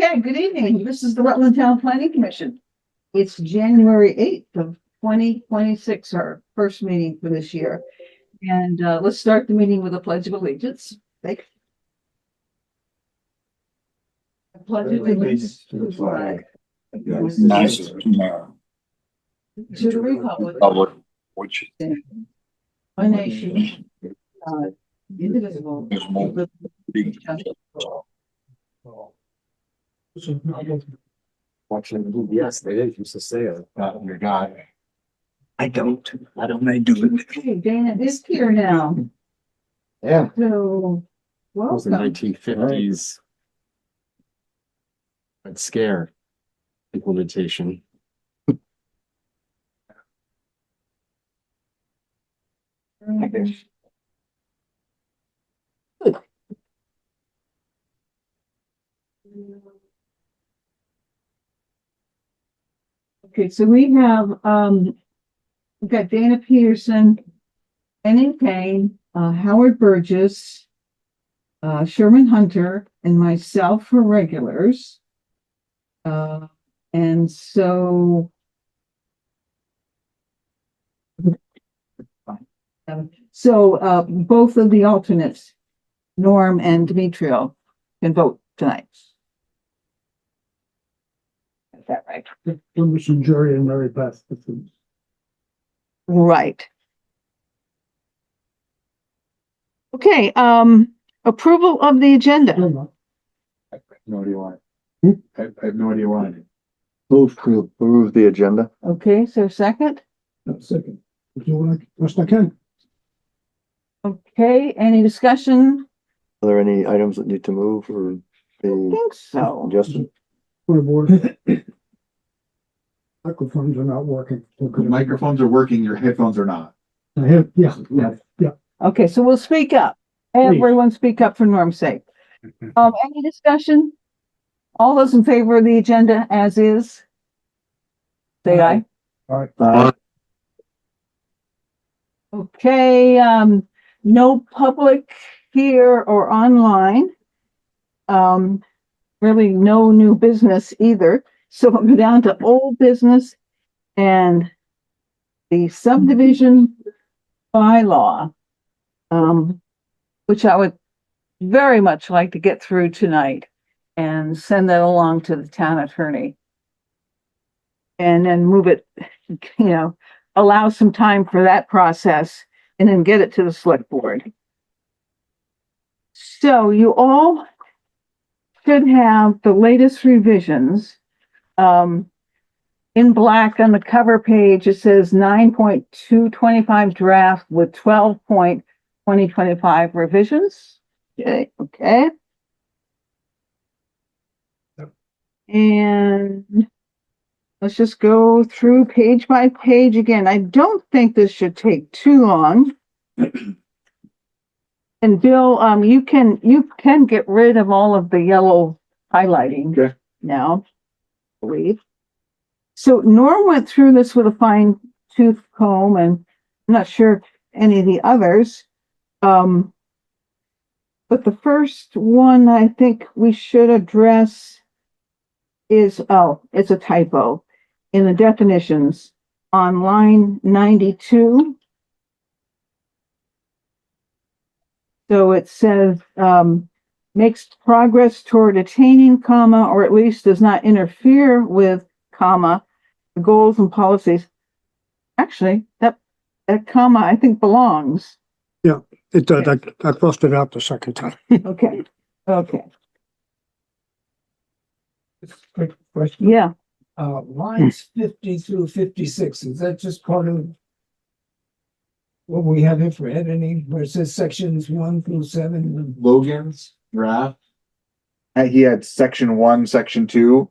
Okay, good evening. This is the Rutland Town Planning Commission. It's January 8th of 2026, our first meeting for this year. And let's start the meeting with a pledge of allegiance. Thank you. I pledge allegiance to the flag of the United States of America, to the republic Which one nation, indivisible, with justice for all. watching the yes, they used to say it. Your guy. I don't they do it? Okay, Dana is here now. Yeah. So, It was the welcome. 1950s. I'd scare implementation. Okay, so we have, we've got Dana Peterson, Henning Kane, Howard Burgess, Sherman Hunter, and myself for regulars. And so both of the alternates, Norm and Demetrio, can vote tonight. Is that right? Emerson, Jerry, and Mary Beth. Right. Okay, approval of the agenda. I have no idea why. Hmm? I have no idea why. Move to approve the agenda. Okay, so second. Second. Do what best I can. Okay, any discussion? Are there any items that need to move or I be think so. adjusted? For the board. Microphones are not working. The microphones are working, your headphones are not. Yeah. Okay, so we'll speak up. Everyone speak up for Norm's sake. Any discussion? All those in favor of the agenda as is? Say aye. All right. Okay, no public here or online. Really no new business either. So we'll go down to old business and the subdivision bylaw, which I would very much like to get through tonight and send that along to the town attorney. And then move it, allow some time for that process and then get it to the select board. So you all should have the latest revisions. In black on the cover page, it says 9.225 draft with 12.2025 revisions. Okay. And let's just go through page by page again. I don't think this should take too long. And Bill, you can get rid of all of the yellow highlighting now, I believe. So Norm went through this with a fine tooth comb, and I'm not sure if any of the others. But the first one I think we should address is, it's a typo in the definitions on line 92. So it says, makes progress toward attaining, comma, or at least does not interfere with, comma, the goals and policies. Actually, that comma I think belongs. Yeah, it does. I crossed it out the second time. Okay. Quick question. Yeah. Lines 50 through 56, is that just part of what we have here for editing, where it says sections 1 through 7? Logan's draft. He had section 1, section 2.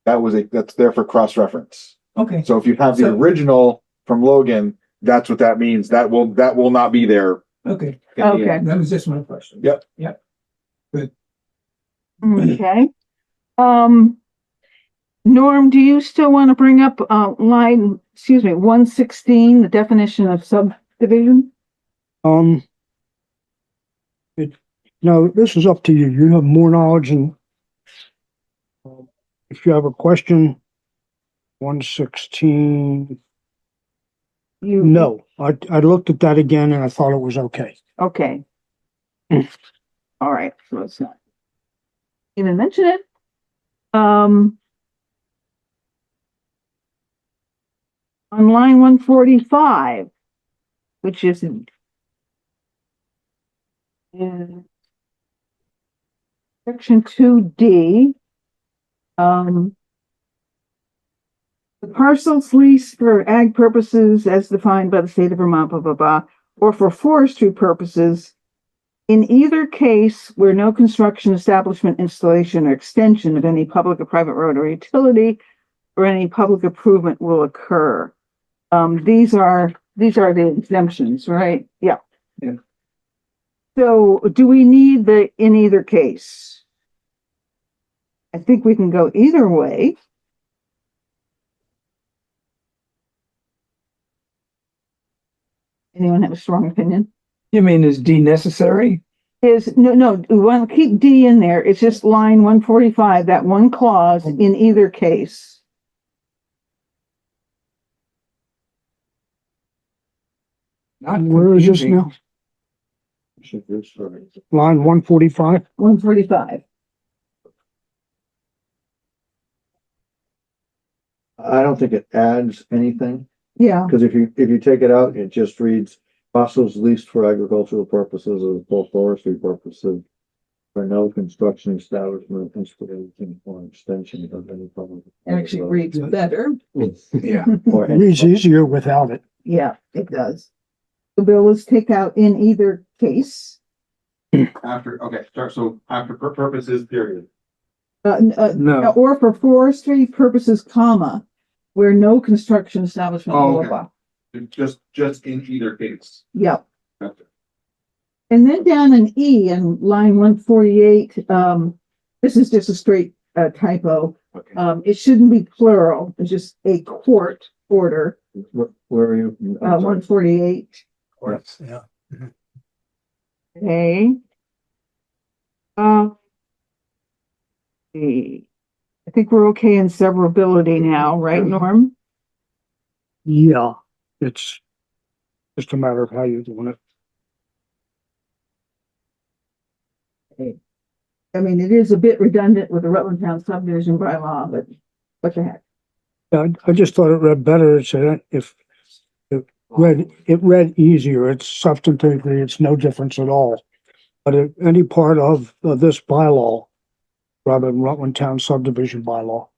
That's there for cross-reference. Okay, So if you have the original from Logan, that's what that means. That will not be there. okay, in the Okay. end. that was just my question. Yep. Okay. Norm, do you still want to bring up line 116, the definition of subdivision? No, this is up to you. You have more knowledge and If you have a question, 116, You. no, I looked at that again and I thought it was okay. Okay. All right, so let's not even mention it. On line 145, which is in section 2D, the parcels leased for ag purposes as defined by the state of Vermont, blah, blah, blah, or for forestry purposes, in either case where no construction, establishment, installation, or extension of any public or private road or utility or any public improvement will occur. These are the exemptions, right? Yeah. Yeah. So do we need the in either case? I think we can go either way. Anyone have a strong opinion? You mean is D necessary? No, we want to keep D in there. It's just line 145, that one clause in either case. Not Where is this confusing. now? Line 145? 145. I don't think it adds anything, Yeah, because if you take it out, it just reads parcels leased for agricultural purposes or for forestry purposes. For no construction, establishment, installation, or extension of any public. it actually reads better. Yeah. Or It any reads easier without it. Yeah, it does. The bill is take out in either case. After, okay, start, so after purposes, period. No. Or for forestry purposes, comma, where no construction establishment, blah, Oh, blah, okay. blah. Just in either case. Yep. Gotcha. And then down in E in line 148, this is just a straight typo. Okay. It shouldn't be plural. It's just a court order, Where are you? 148. Yeah. Okay. I think we're okay in severability now, right, Norm? Yeah, it's just a matter of how you're doing it. I mean, it is a bit redundant with the Rutland Town Subdivision Bylaw, but what the heck? I just thought it read better. It said if it read easier. It's substantively, it's no difference at all. But if any part of this bylaw, rather than Rutland Town Subdivision Bylaw,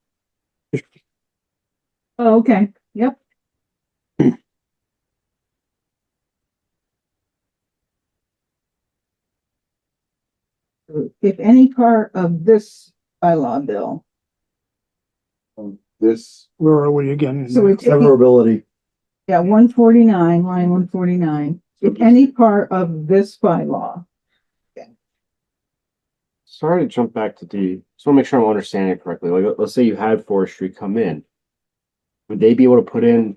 Oh, okay, yep. If any part of this bylaw bill, This, where are we again? so we're taking, Severability. yeah, 149, line 149, if any part of this bylaw, Sorry to jump back to D. Just want to make sure I'm understanding it correctly. Like, let's say you had forestry come in. Would they be able to put in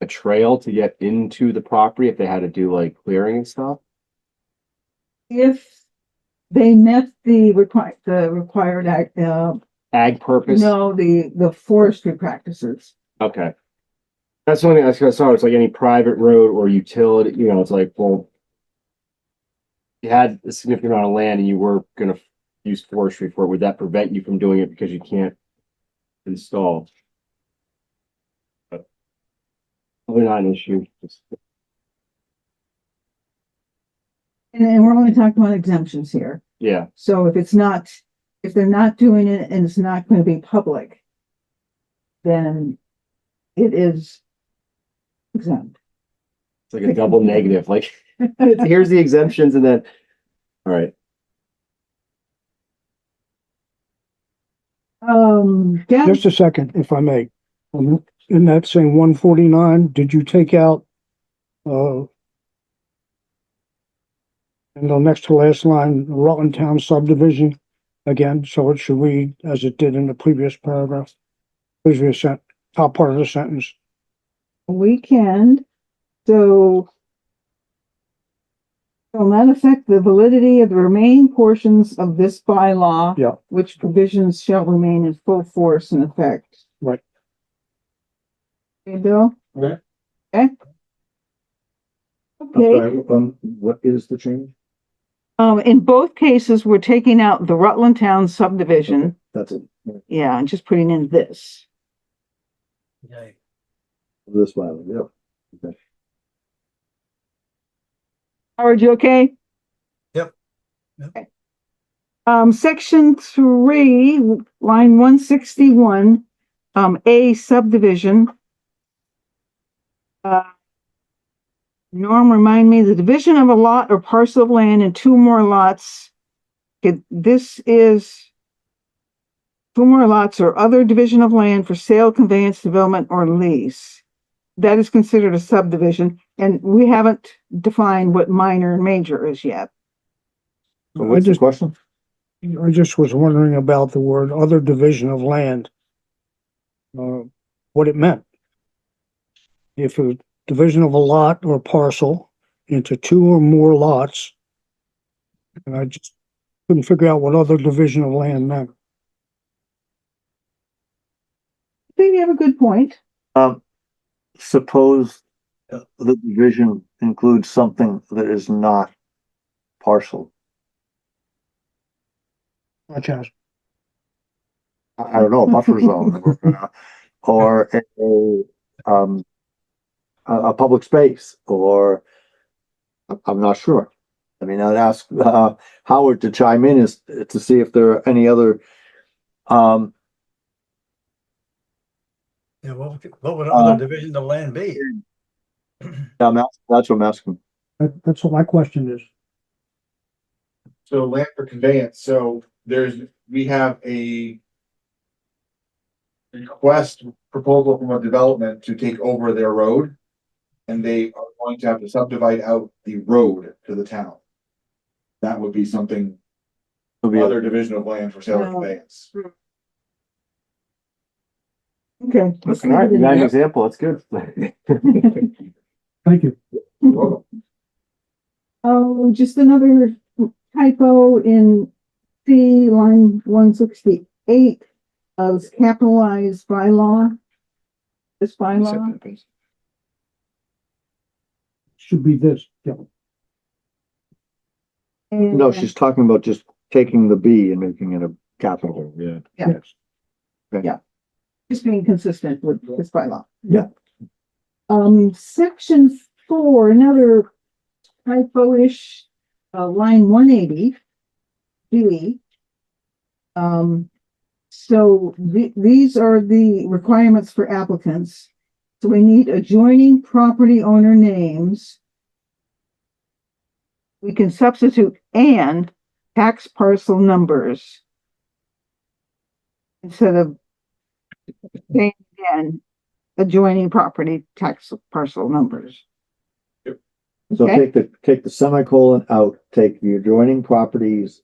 a trail to get into the property if they had to do like clearing and stuff? if they met the required act, Ag purpose? no, the forestry practices. Okay. That's the only thing I saw. It's like any private road or utility, you know, it's like, well, you had a significant amount of land and you were going to use forestry for it. Would that prevent you from doing it because you can't install? But probably not an issue. And we're only talking about exemptions here. Yeah. So if they're not doing it and it's not going to be public, then it is exempt. It's like a double negative. Like, here's the exemptions and then, all right. Down, Just a second, if I may. In that same 149, did you take out, in the next to last line, Rutland Town Subdivision again, so it should read as it did in the previous paragraph? Top part of the sentence. weekend, so Will not affect the validity of the remaining portions of this bylaw. Yeah. Which provisions shall remain in full force and effect. Right. Okay, Bill? Okay. Okay. I'm Okay, sorry, what is the change? in both cases, we're taking out the Rutland Town subdivision. That's it. Yeah, and just putting in this. This one, yeah. Okay. Howard, you okay? Yep. Okay. Section 3, line 161, A subdivision. Norm, remind me, the division of a lot or parcel of land in two more lots. This is two more lots or other division of land for sale, conveyance, development, or lease. That is considered a subdivision, and we haven't defined what minor and major is yet. So what's the question? I just was wondering about the word other division of land. What it meant. If a division of a lot or parcel into two or more lots. And I just couldn't figure out what other division of land meant. I think you have a good point. Suppose the division includes something that is not parcel. Such as, I don't know, a buffer zone or a public space, or I'm not sure. I mean, I'd ask Howard to chime in is to see if there are any other Yeah, what would other division of land be? that's what I'm asking. that's what my question is. So land for conveyance, so we have a request proposal from a development to take over their road. And they are going to have to subdivide out the road to the town. That would be something, other division of land for sale or conveyance. Okay. let's All right, leave it you in got an there. example, that's good. Thank you. Oh, just another typo in C, line 168, of capitalized bylaw. This bylaw. Should be this, yeah. No, And- she's talking about just taking the B and making it a capital. Yeah. Yeah. Yes. Yeah. Just being consistent with this bylaw. Yeah. Section 4, another typo-ish, line 180, B. So these are the requirements for applicants. So we need adjoining property owner names. We can substitute and tax parcel numbers. Instead of saying again, adjoining property tax parcel numbers. So Okay. take the semicolon out, take the adjoining properties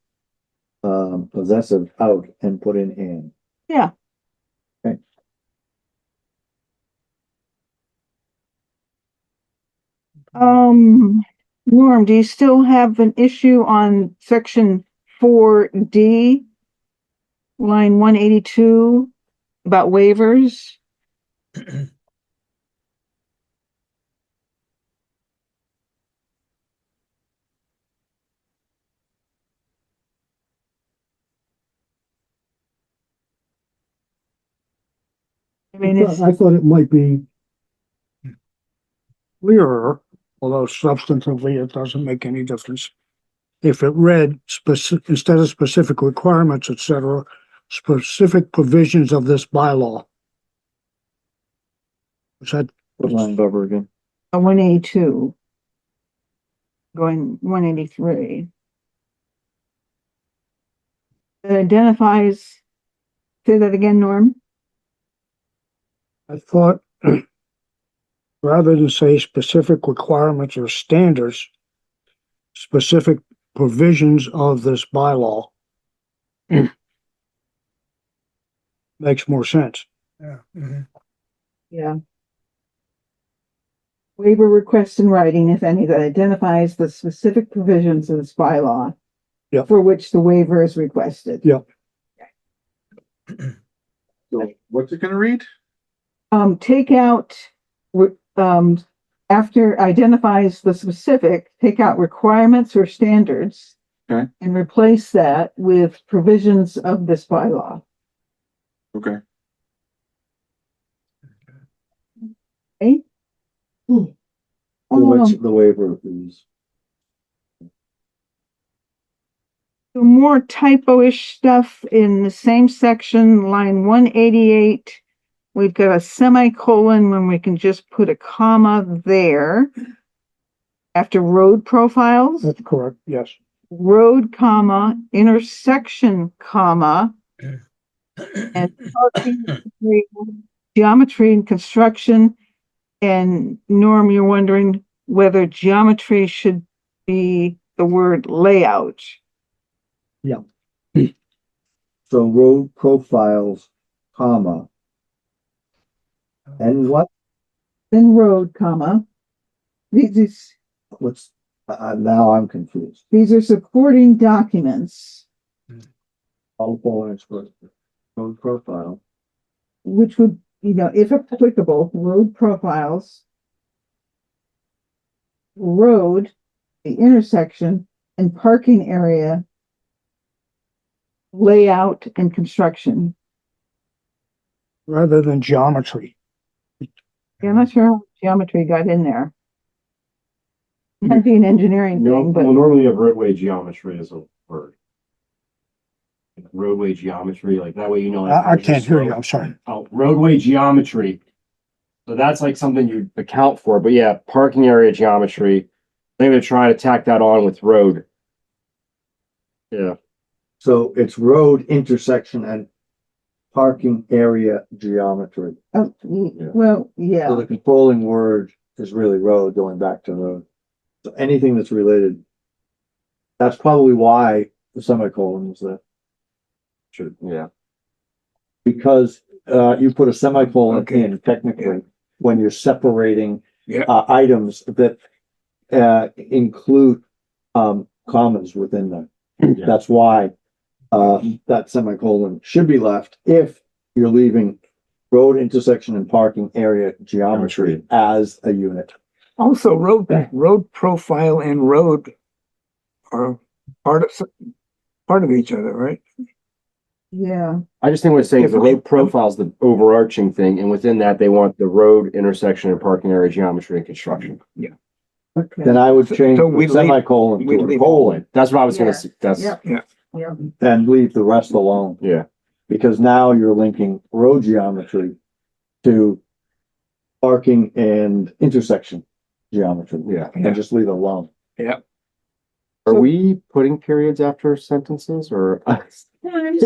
possessive out and put in and. Yeah. Okay. Norm, do you still have an issue on section 4D, line 182, about waivers? I mean, it's, I thought it might be clearer, although substantively it doesn't make any difference. If it read instead of specific requirements, etc., specific provisions of this bylaw. Is that Put line over again. a 182, going 183. It identifies, say that again, Norm? I thought rather than say specific requirements or standards, specific provisions of this bylaw makes more sense. Yeah. Mhm. Yeah. waiver request in writing, if any, that identifies the specific provisions of this bylaw Yep. for which the waiver is requested. Yep. So what's it gonna read? Take out, after identifies the specific, take out requirements or standards. Okay. And replace that with provisions of this bylaw. Okay. Okay? What's the waiver, please? More typo-ish stuff in the same section, line 188. We've got a semicolon when we can just put a comma there. After road profiles, That's correct, yes. road, comma, intersection, comma, and parking, geometry and construction. And Norm, you're wondering whether geometry should be the word layout. So road profiles, comma. And what, Then road, comma. These now I'm confused. are supporting documents, All points for road profile. which would, if applicable, road profiles, road, the intersection, and parking area, layout and construction. Rather than geometry. Yeah, I'm not sure how geometry got in there. Might be an engineering No, thing, but well, normally you have roadway geometry as a word. Like roadway geometry, like that way you know. like, I how's your can't hear you, slope. I'm sorry. Oh, roadway geometry. So that's like something you account for, but yeah, parking area geometry. I think they're trying to tack that on with road. Yeah, So it's road intersection and parking area geometry. oh, well, So yeah, the controlling word is really road, going back to road. So anything that's related. That's probably why the semicolon is there, should, yeah. because you put a semicolon Okay. in technically when you're separating Yeah. items that include commas within them. Yeah. That's why that semicolon should be left if you're leaving road intersection and parking area geometry as a unit. Also, road profile and road are part of each other, right? yeah. I just think what it's saying is the road profile is the overarching thing, and within that, they want the road intersection and parking area geometry and construction. Okay. Then I would change So we the leave- semicolon we to a leave- colon That's what I was Yeah. gonna say. That's, Yep. Yeah. Yeah. and leave the rest alone. yeah. Because now you're linking road geometry to parking and intersection geometry. Yeah. And just leave it alone. Are we putting periods after sentences or?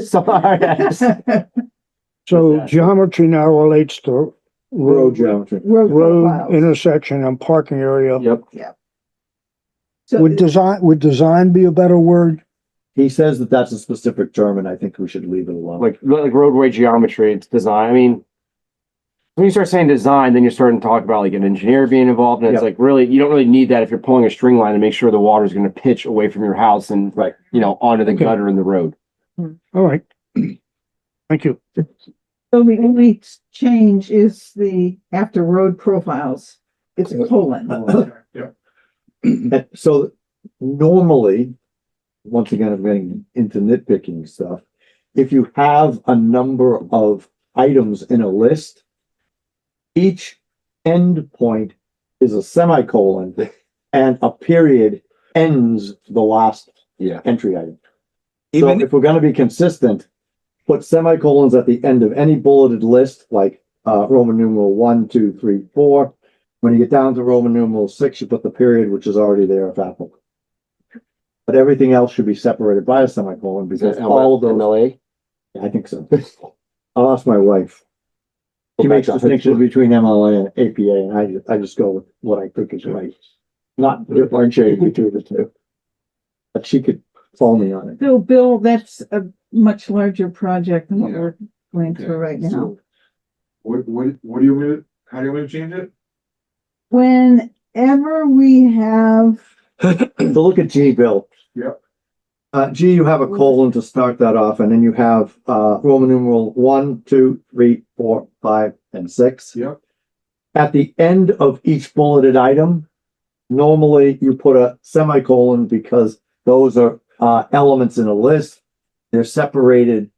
Sorry. So geometry now relates to Road geometry. Road road, profiles. intersection and parking area. Yep. So Would design be a better word? He says that that's a specific term and I think we should leave it alone. Like roadway geometry, it's design. I mean, when you start saying design, then you're starting to talk about like an engineer being involved, and it's Yep. like really, you don't really need that if you're pulling a string line to make sure the water is going to pitch away from your house and Right. onto the Okay. gutter in the road. All right. Thank you. So the only change is after road profiles, it's a colon. And so normally, once again, I'm getting into nitpicking stuff. If you have a number of items in a list, each end point is a semicolon and a period ends the last Yeah. entry item. So Even if we're gonna be consistent, put semicolons at the end of any bulleted list, like Roman numeral 1, 2, 3, 4. When you get down to Roman numeral 6, you put the period, which is already there if applicable. But everything else should be separated by a semicolon because all those, MLA. I think so. I'll ask my wife. She makes distinctions between MLA and APA, and I just go with what I think is right. Not differentiating between the two. But she could phone me on it. So Bill, that's a much larger project than what Yeah. we're going through right now. So, what do you want me to, how do you want me to change it? whenever we have, So look at G, Bill. Yep. G, you have a colon to start that off, and then you have, Roman numeral 1, 2, 3, 4, 5, and 6. Yep. At the end of each bulleted item, normally you put a semicolon because those are, elements in a list. They're separated,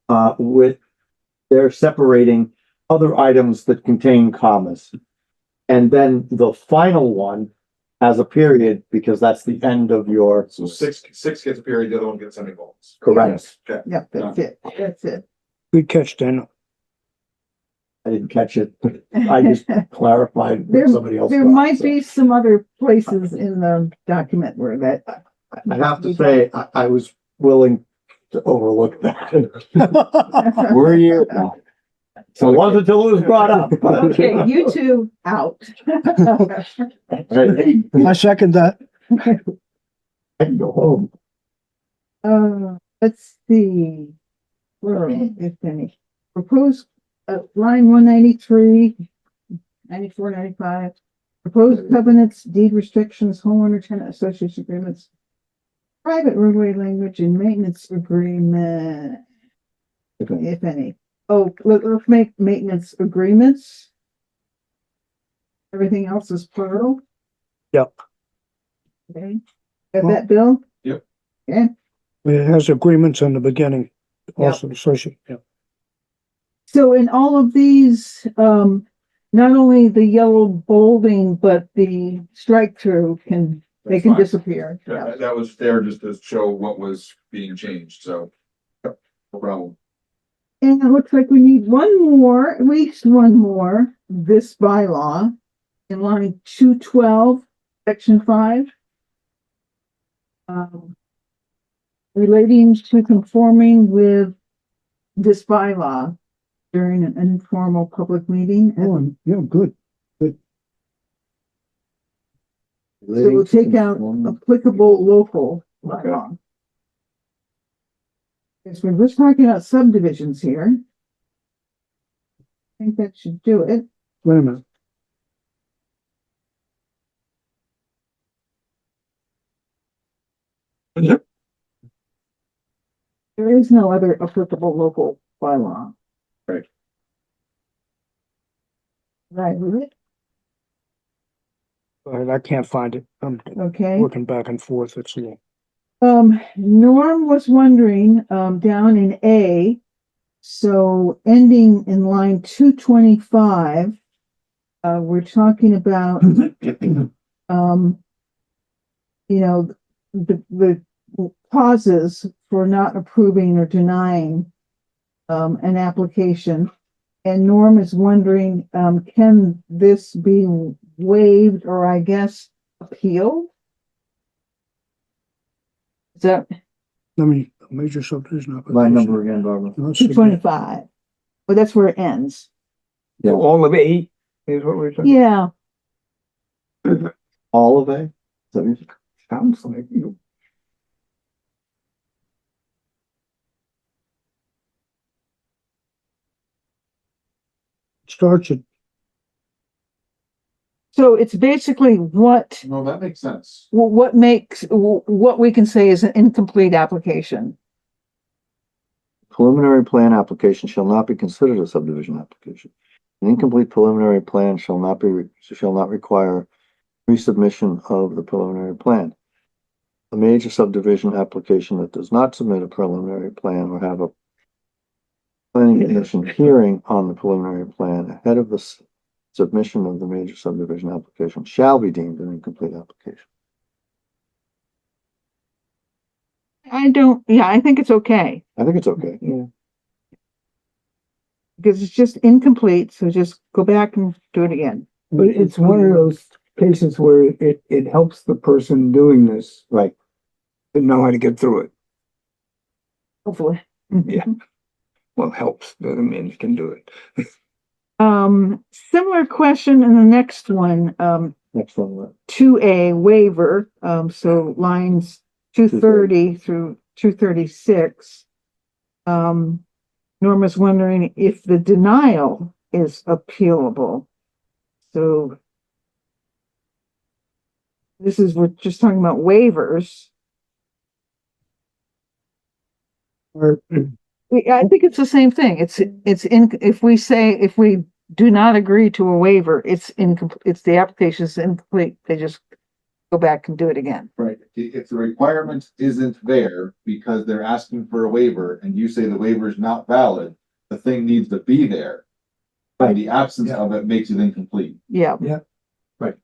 they're separating other items that contain commas. And then the final one has a period because that's the end of your. So six gets a period, the other one gets semicolons. Correct. Okay. yep, that's it. Good catch, Daniel. I didn't catch it. I just clarified There, what somebody else. there thought, might so. be some other places in the document where that. I have to say, I was willing to overlook that. Were you? No. So it wasn't until it was brought up. Okay, you two out. Hey, I second that. I can go home. Let's see. Where are we, if any? Proposed, line 193, 94, 95. Proposed covenants, deed restrictions, homeowner tenant association agreements, private roadway language and maintenance agreement, if any. Oh, let's make maintenance agreements. Everything else is plural. Yep. Okay. Got that, Bill? Yep. Okay. It has agreements in the beginning, also associated, yeah. So in all of these, not only the yellow bolding, but the strike through they That's can fine. disappear. Yeah. That was there just to show what was being changed, so. Yep, no problem. And it looks like we need one more, at least one more, this bylaw in line 212, section 5. Relating to conforming with this bylaw during an informal public meeting. Oh, yeah, good. So we'll take out applicable local bylaw. Because we're just talking about subdivisions here. I think that should do it. Wait a minute. There is no other applicable local bylaw. Right. Right, with it? All right, I can't find it. I'm Okay. working back and forth. It's a little. Norm was wondering, down in A, so ending in line 225, we're talking about, the causes for not approving or denying, an application. And Norm is wondering, can this be waived or I guess appealed? Is that I mean, major subdivision. Line number again, Barbara. 225? Well, that's where it ends. Yeah. All of eight is what we're talking. Yeah, All of A? Is that what you- Sounds like you. Starts at, so it's basically what No, that makes sense. makes what we can say is an incomplete application. Preliminary plan application shall not be considered a subdivision application. An incomplete preliminary plan shall not require resubmission of the preliminary plan. A major subdivision application that does not submit a preliminary plan or have a planning commission hearing on the preliminary plan ahead of the submission of the major subdivision application shall be deemed an incomplete application. I think it's okay I think it's okay. because it's just incomplete. So just go back and do it again. But it's one of those cases where it helps the person doing this Right. to know how to get through it. Hopefully. Yeah. Well, helps, doesn't mean you can do it. Similar question in the next one, Next one. 2A waiver, so lines 230 through 236. Norma's wondering if the denial is appealable. So we're just talking about waivers. Or, I think it's the same thing. If we do not agree to a waiver, it's incomplete, it's the application is incomplete. They just go back and do it again. Right, if the requirement isn't there because they're asking for a waiver and you say the waiver is not valid, the thing needs to be there. And the absence of it makes it incomplete. Yeah. Yeah. Right.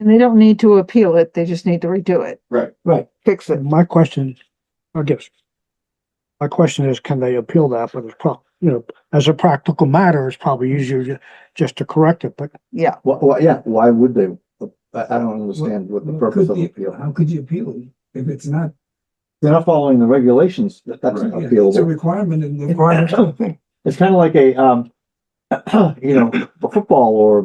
And they don't need to appeal it. They just need to redo it, right, fix it. my question, I guess. My question is, can they appeal that? But as a practical matter, it's probably easier just to correct it, but Yeah. Yeah, why would they? I don't understand what the purpose of appeal. How could you appeal it if it's not? They're not following the regulations, that's Right. Yeah, it's a appealable. requirement in the requirement thing. It's kind of like a, a football or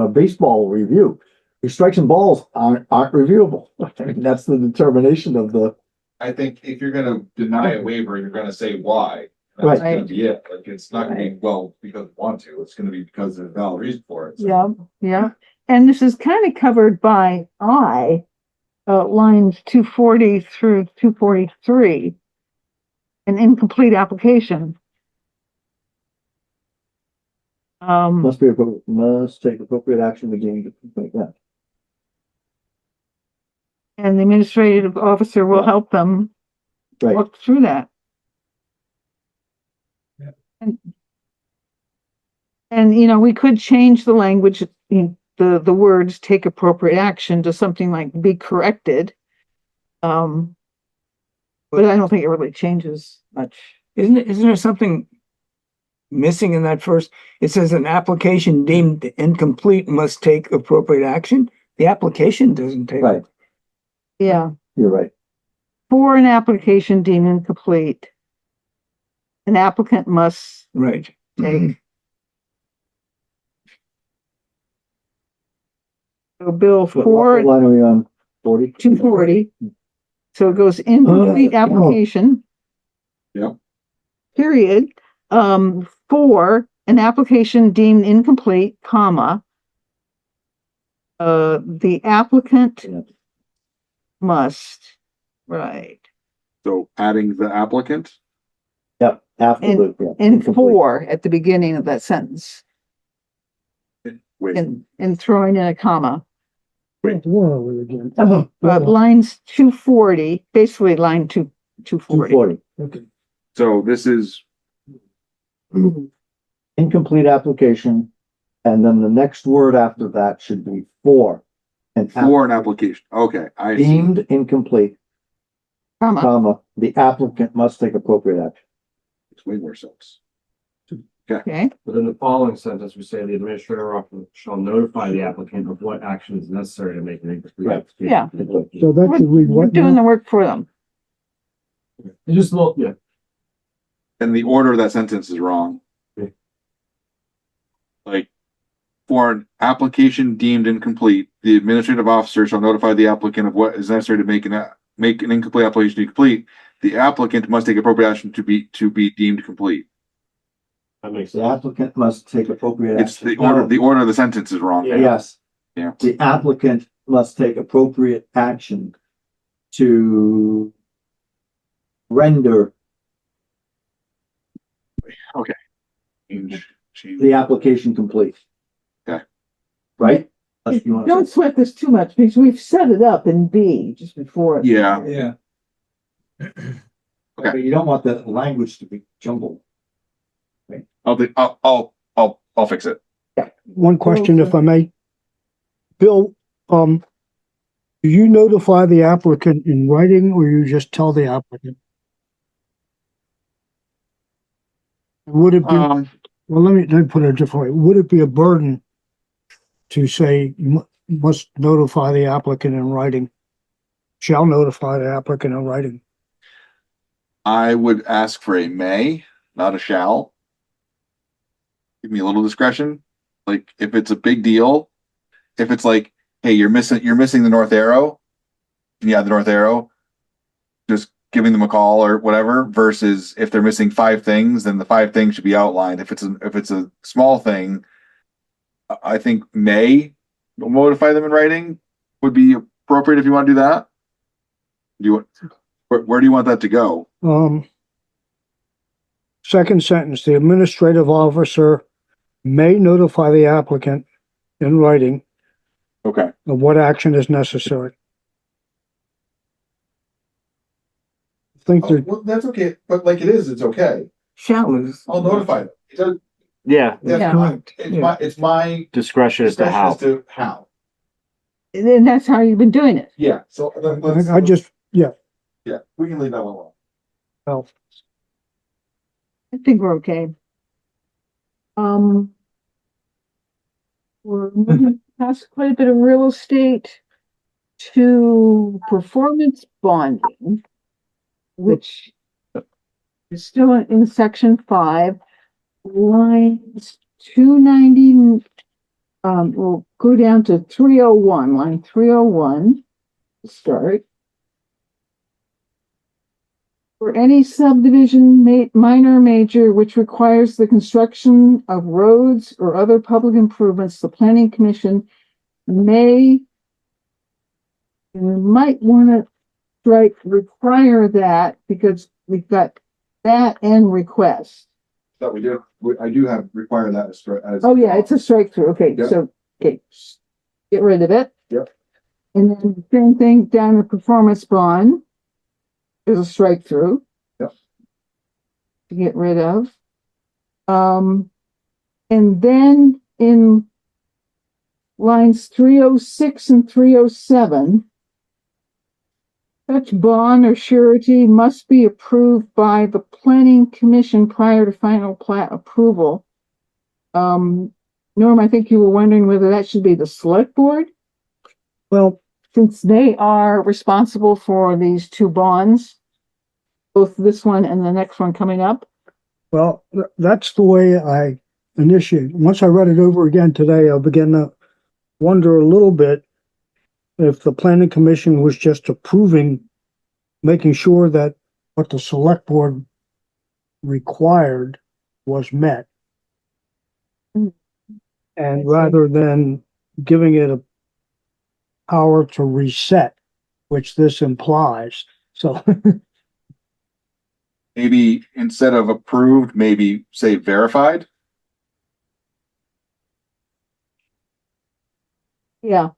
baseball review. Your strikes and balls aren't reviewable. I mean, that's the determination of the, I think if you're gonna deny a waiver, you're gonna say why. Right. That's gonna be it, like, it's not gonna be, well, because we want to, it's gonna be because there's a valid reason for it. So- Yeah, yeah. And this is kind of covered by lines 240 through 243. An incomplete application. must take appropriate action to gain the complaint, yeah. And the administrative officer will help them Right, work through that. Yeah. And we could change the language, the words take appropriate action to something like be corrected. But I don't think it really changes much. Isn't there something missing in that first? It says an application deemed incomplete must take appropriate action. The application doesn't take. right, Yeah. you're right. For an application deemed incomplete, an applicant must Right. take. So bill What for line are we on? 40? 240. So it goes incomplete application. Yep. Period. For an application deemed incomplete, comma. The applicant Yeah. must, right. So adding the applicant? Yep, after And- the. yeah, And incomplete. for at the beginning of that sentence. Wait, And throwing in a comma. where are we again? Lines 240, basically line 240. 240. Okay. so this is, Incomplete application, and then the next word after that should be for. And for an application, okay, I see. deemed incomplete, Comma. comma, the applicant must take appropriate action. Makes way more sense. Okay. But in the following sentence, we say the administrator officer shall notify the applicant of what action is necessary to make an incomplete Right. application. Yeah. So that should read We're what doing now? the work for them. Just a little, yeah. And the order of that sentence is wrong. Okay. Like, for an application deemed incomplete, the administrative officer shall notify the applicant of what is necessary to make an incomplete application complete. The applicant must take appropriate action to be deemed complete. That makes The sense. applicant must take appropriate It's action. the order of the sentence is wrong. Yeah. Yes. Yeah. The applicant must take appropriate action to render Change. the application complete. Okay. Right? Unless you wanna Don't say- sweat this too much because we've set it up in B just before. Yeah, Yeah. Okay. But you don't want the language to be jumbled. I'll fix it. One question, if I may. Bill, do you notify the applicant in writing or you just tell the applicant? Would it be, well, let me put it a different way. Would it be a burden to say you must notify the applicant in writing? Shall notify the applicant in writing? I would ask for a may, not a shall. Give me a little discretion. Like, if it's a big deal, if it's like, hey, you're missing the north arrow, yeah, the north arrow, just giving them a call or whatever, versus if they're missing 5 things, then the 5 things should be outlined. If it's a small thing, I think may modify them in writing would be appropriate if you want to do that? Do you want, where do you want that to go? Second sentence, the administrative officer may notify the applicant in writing Okay, of what action is necessary. I think that, well, that's okay, but like it is, it's okay. Shall. I'll notify them. It does- Yeah, That's Yeah. correct. It's my discretion as to discretion how. as to how. And that's how you've been doing it. Yeah, so let's, I just, yeah, we can leave that one alone. well, I think we're okay. We're moving past quite a bit of real estate to performance bonding, which is still in section 5, lines 290. We'll go down to 301, line 301 to start. For any subdivision, minor or major, which requires the construction of roads or other public improvements, the planning commission may, and we might want to require that, because we've got that and request. That we do, I do have require that as. Oh, yeah, it's a strike through. Okay, Yep. so, okay, get rid of it. Yep. And then the same thing down the performance bond. There's a strike through. Yep. To get rid of. And then in lines 306 and 307, such bond or surety must be approved by the planning commission prior to final plat approval. Norm, I think you were wondering whether that should be the select board, well, since they are responsible for these two bonds, both this one and the next one coming up. well, that's the way I initiate. Once I read it over again today, I began to wonder a little bit if the planning commission was just approving, making sure that what the select board required was met. Mm. And rather than giving it a power to reset, which this implies. So, Maybe instead of approved, maybe say verified. Yeah,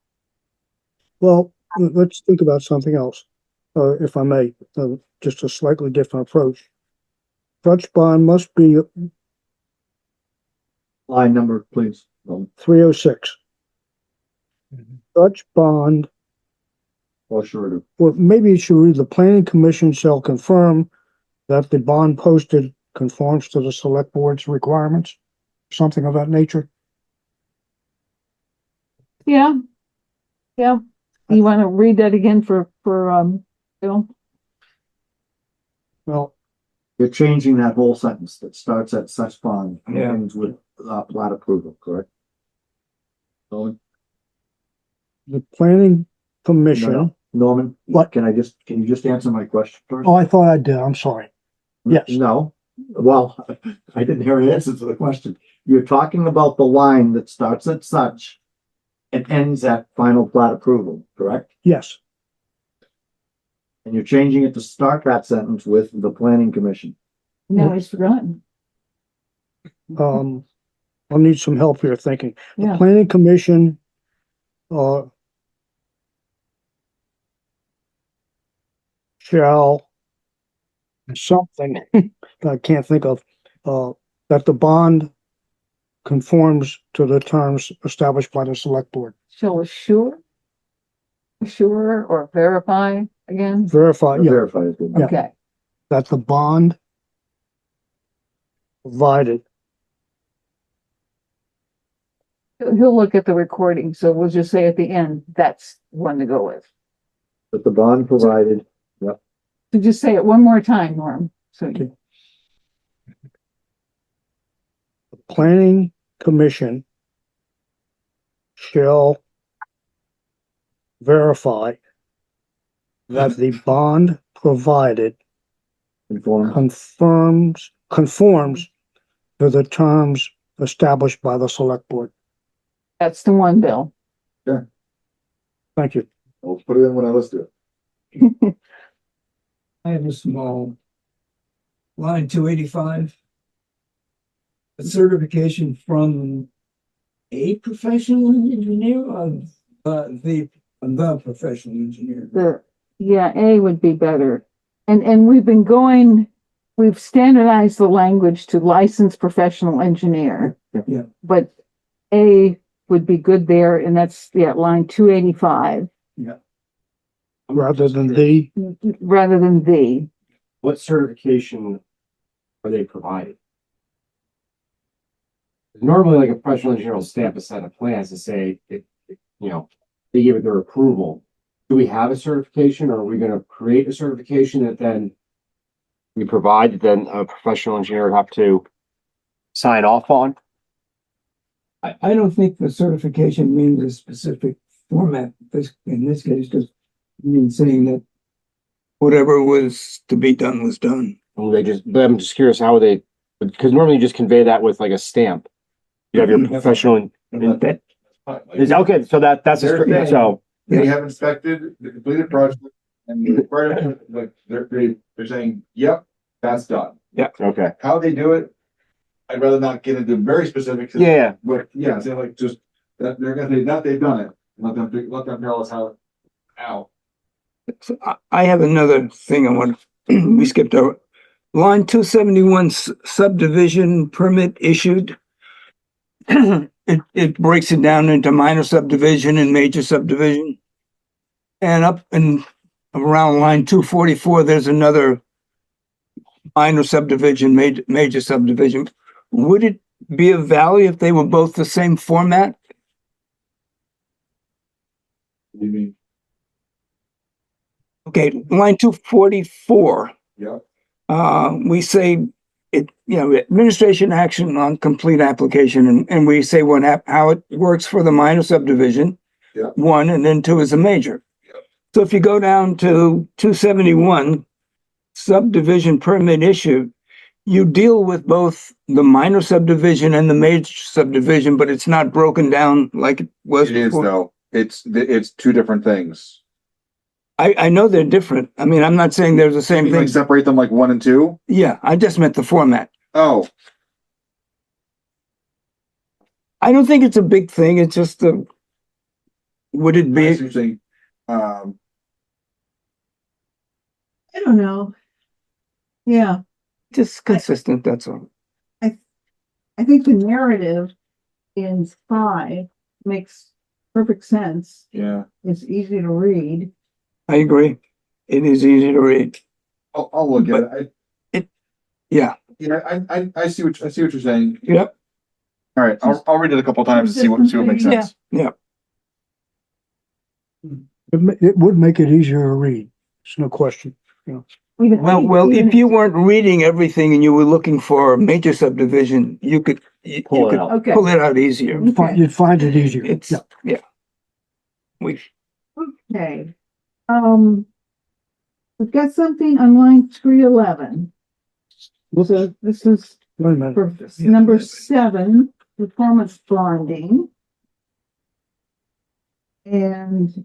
well, let's think about something else, if I may, just a slightly different approach. Such bond must be Line number, please. 306. Such bond, Or sure. or maybe you should read, the planning commission shall confirm that the bond posted conforms to the select board's requirements, something of that nature. yeah. Yeah. You want to read that again for Bill? Well, You're changing that whole sentence that starts at such bond and Yeah. ends with plat approval, correct? Norman? the planning commission. No. Norman, What? can you just answer my question first? Oh, I thought I did. I'm sorry. Yes. No, well, I didn't hear an answer to the question. You're talking about the line that starts at such and ends at final plat approval, correct? Yes. And you're changing it to start that sentence with the planning commission. No, he's forgotten. I'll need some help here thinking. The Yeah. planning commission, shall something, I can't think of, that the bond conforms to the terms established by the select board. Shall assure or verify again? Verify, yeah, Verify is good. Yeah. Okay. that the bond provided, He'll look at the recording, so we'll just say at the end, that's one to go with. That the bond provided, So just say it one more time, Norm. So Okay. the planning commission shall verify that the bond provided informed, conforms to the terms established by the select board. that's the one, Bill. Thank you. I'll put it in when I list it. I have a small line 285. A certification from a professional engineer of the professional engineer. Yeah, A would be better. And we've standardized the language to licensed professional engineer. Yeah. But A would be good there, and that's, line 285, Rather than the, rather than the. What certification are they providing? Normally, like a professional engineer will stamp a set of plans to say, they give it their approval. Do we have a certification, or are we gonna create a certification that then we provide, then a professional engineer would have to sign off on? I don't think the certification means a specific format, in this case, because it means saying that whatever was to be done was done. But I'm just curious how they, because normally you just convey that with like a stamp. You have your professional, okay, so that's They're saying- so, They have inspected the completed project and the required, like, they're saying, yep, that's done. okay. How they do it, I'd rather not get into very specifics. Yeah, But yeah, say like just that they're gonna say that they've done it. Let them tell us how. Ow. So I have another thing I want, we skipped over. Line 271 subdivision permit issued. It breaks it down into minor subdivision and major subdivision. And up and around line 244, there's another minor subdivision, major subdivision. Would it be of value if they were both the same format? You mean, Okay, line 244. yeah, We say it, administration action on complete application, and we say how it works for the minor subdivision. Yeah. 1, and then 2 is a major. Yeah. So if you go down to 271, subdivision permit issued, you deal with both the minor subdivision and the major subdivision, but it's not broken down like it was it is before. though. It's two different things. I know they're different. I mean, I'm not saying they're the same You thing. like separate them like 1 and 2? Yeah, I just meant the format. Oh, I don't think it's a big thing. It's just would it I see be? what you're saying. I don't know. Yeah, Just consistent, that's all. I think the narrative in 5 makes perfect sense. Yeah. It's easy to read. I agree. It is easy to read. I'll look at it. Yeah. I see what you're saying. Yep. All right, I'll read it a couple times to see what makes sense. Yeah. it would make it easier to read. There's no question. Well, if you weren't reading everything and you were looking for a major subdivision, you could Pull it out. Okay. pull it out easier. You'd find it easier. It's, yeah. Okay. We've got something on line 311. So this is Wait a minute. for number 7, performance bonding. And,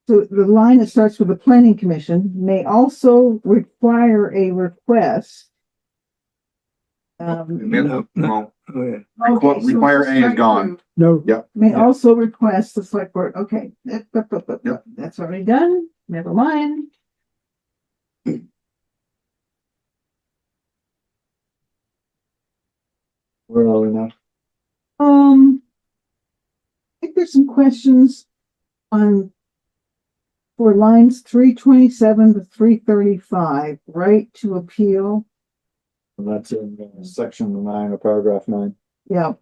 so the line that starts with the planning commission may also require a request. No. Well, Oh, yeah. Okay, so require it's A is strike gone. through. No, May also request the select board, okay, that's already done, never mind. Where are we now? I think there's some questions on for lines 327 to 335, right to appeal. And that's in section 9 or paragraph 9. Yeah.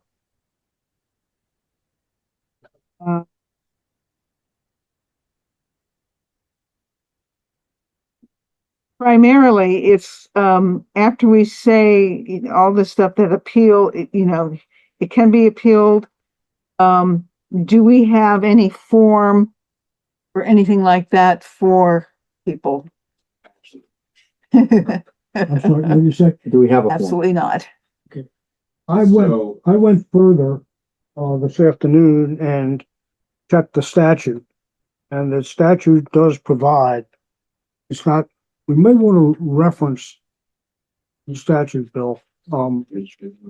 Primarily, it's after we say all the stuff that appeal, it can be appealed. Do we have any form or anything like that for people? I'm sorry, what did you say? Do we have a form? Absolutely not. I So- went further this afternoon and checked the statute. And the statute does provide, it's not, we may want to reference the statute, Bill. All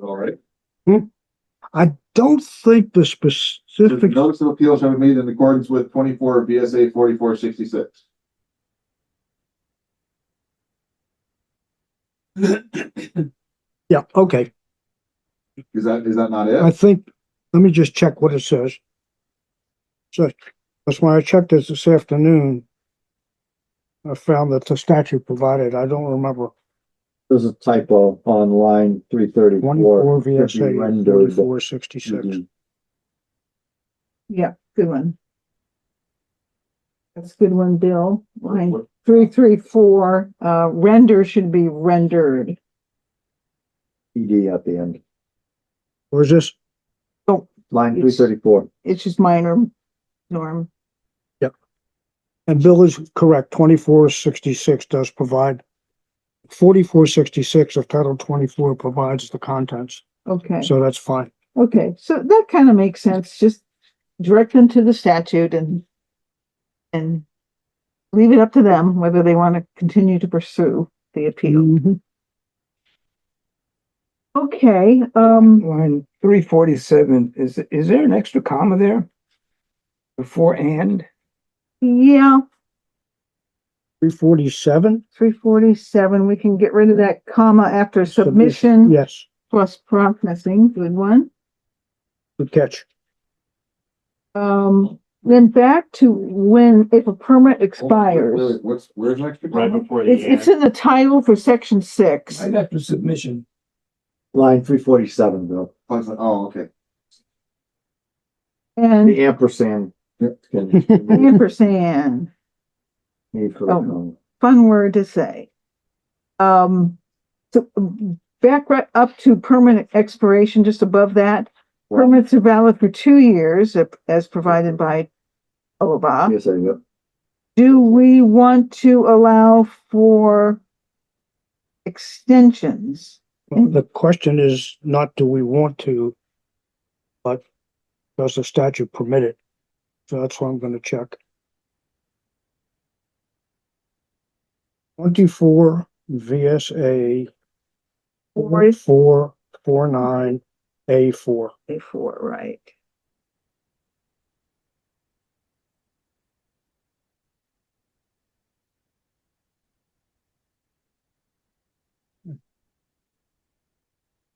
right. I don't think the The specific, notice of appeal shall be made in accordance with 24 VSA 4466. yeah, okay. Is that not I it? think, let me just check what it says. So, that's when I checked this afternoon. I found that the statute provided, I don't remember, There's a typo on line 334. 24 Should be VSA rendered 4466. Yeah, good one. That's a good one, Bill. Line 334, render should be rendered. ED at the end. Or is this, Line It's- 334. It's just minor, Norm. and Bill is correct, 2466 does provide, 4466 of Title 24 provides the contents, Okay, so that's fine. okay, so that kind of makes sense. Just direct them to the statute and leave it up to them whether they want to continue to pursue the appeal. Mhm. Okay, Line 347, is there an extra comma there? Before and? yeah, 347? 347, we can get rid of that comma after submission Yes, plus processing, good one. good catch. Then back to when, if a permit expires. Where's next? Right before the It's end. in the title for section 6. Right after submission. Line 347, Bill. Oh, okay. And The ampersand. Can ampersand, need for the Oh. comma. fun word to say. So back right up to permanent expiration, just above that. Permits are valid for 2 years as provided by OBA. Yes, I know. Do we want to allow for extensions? The question is not do we want to, but does the statute permit it? So that's what I'm gonna check. 24 VSA 4449 A4. Before, right?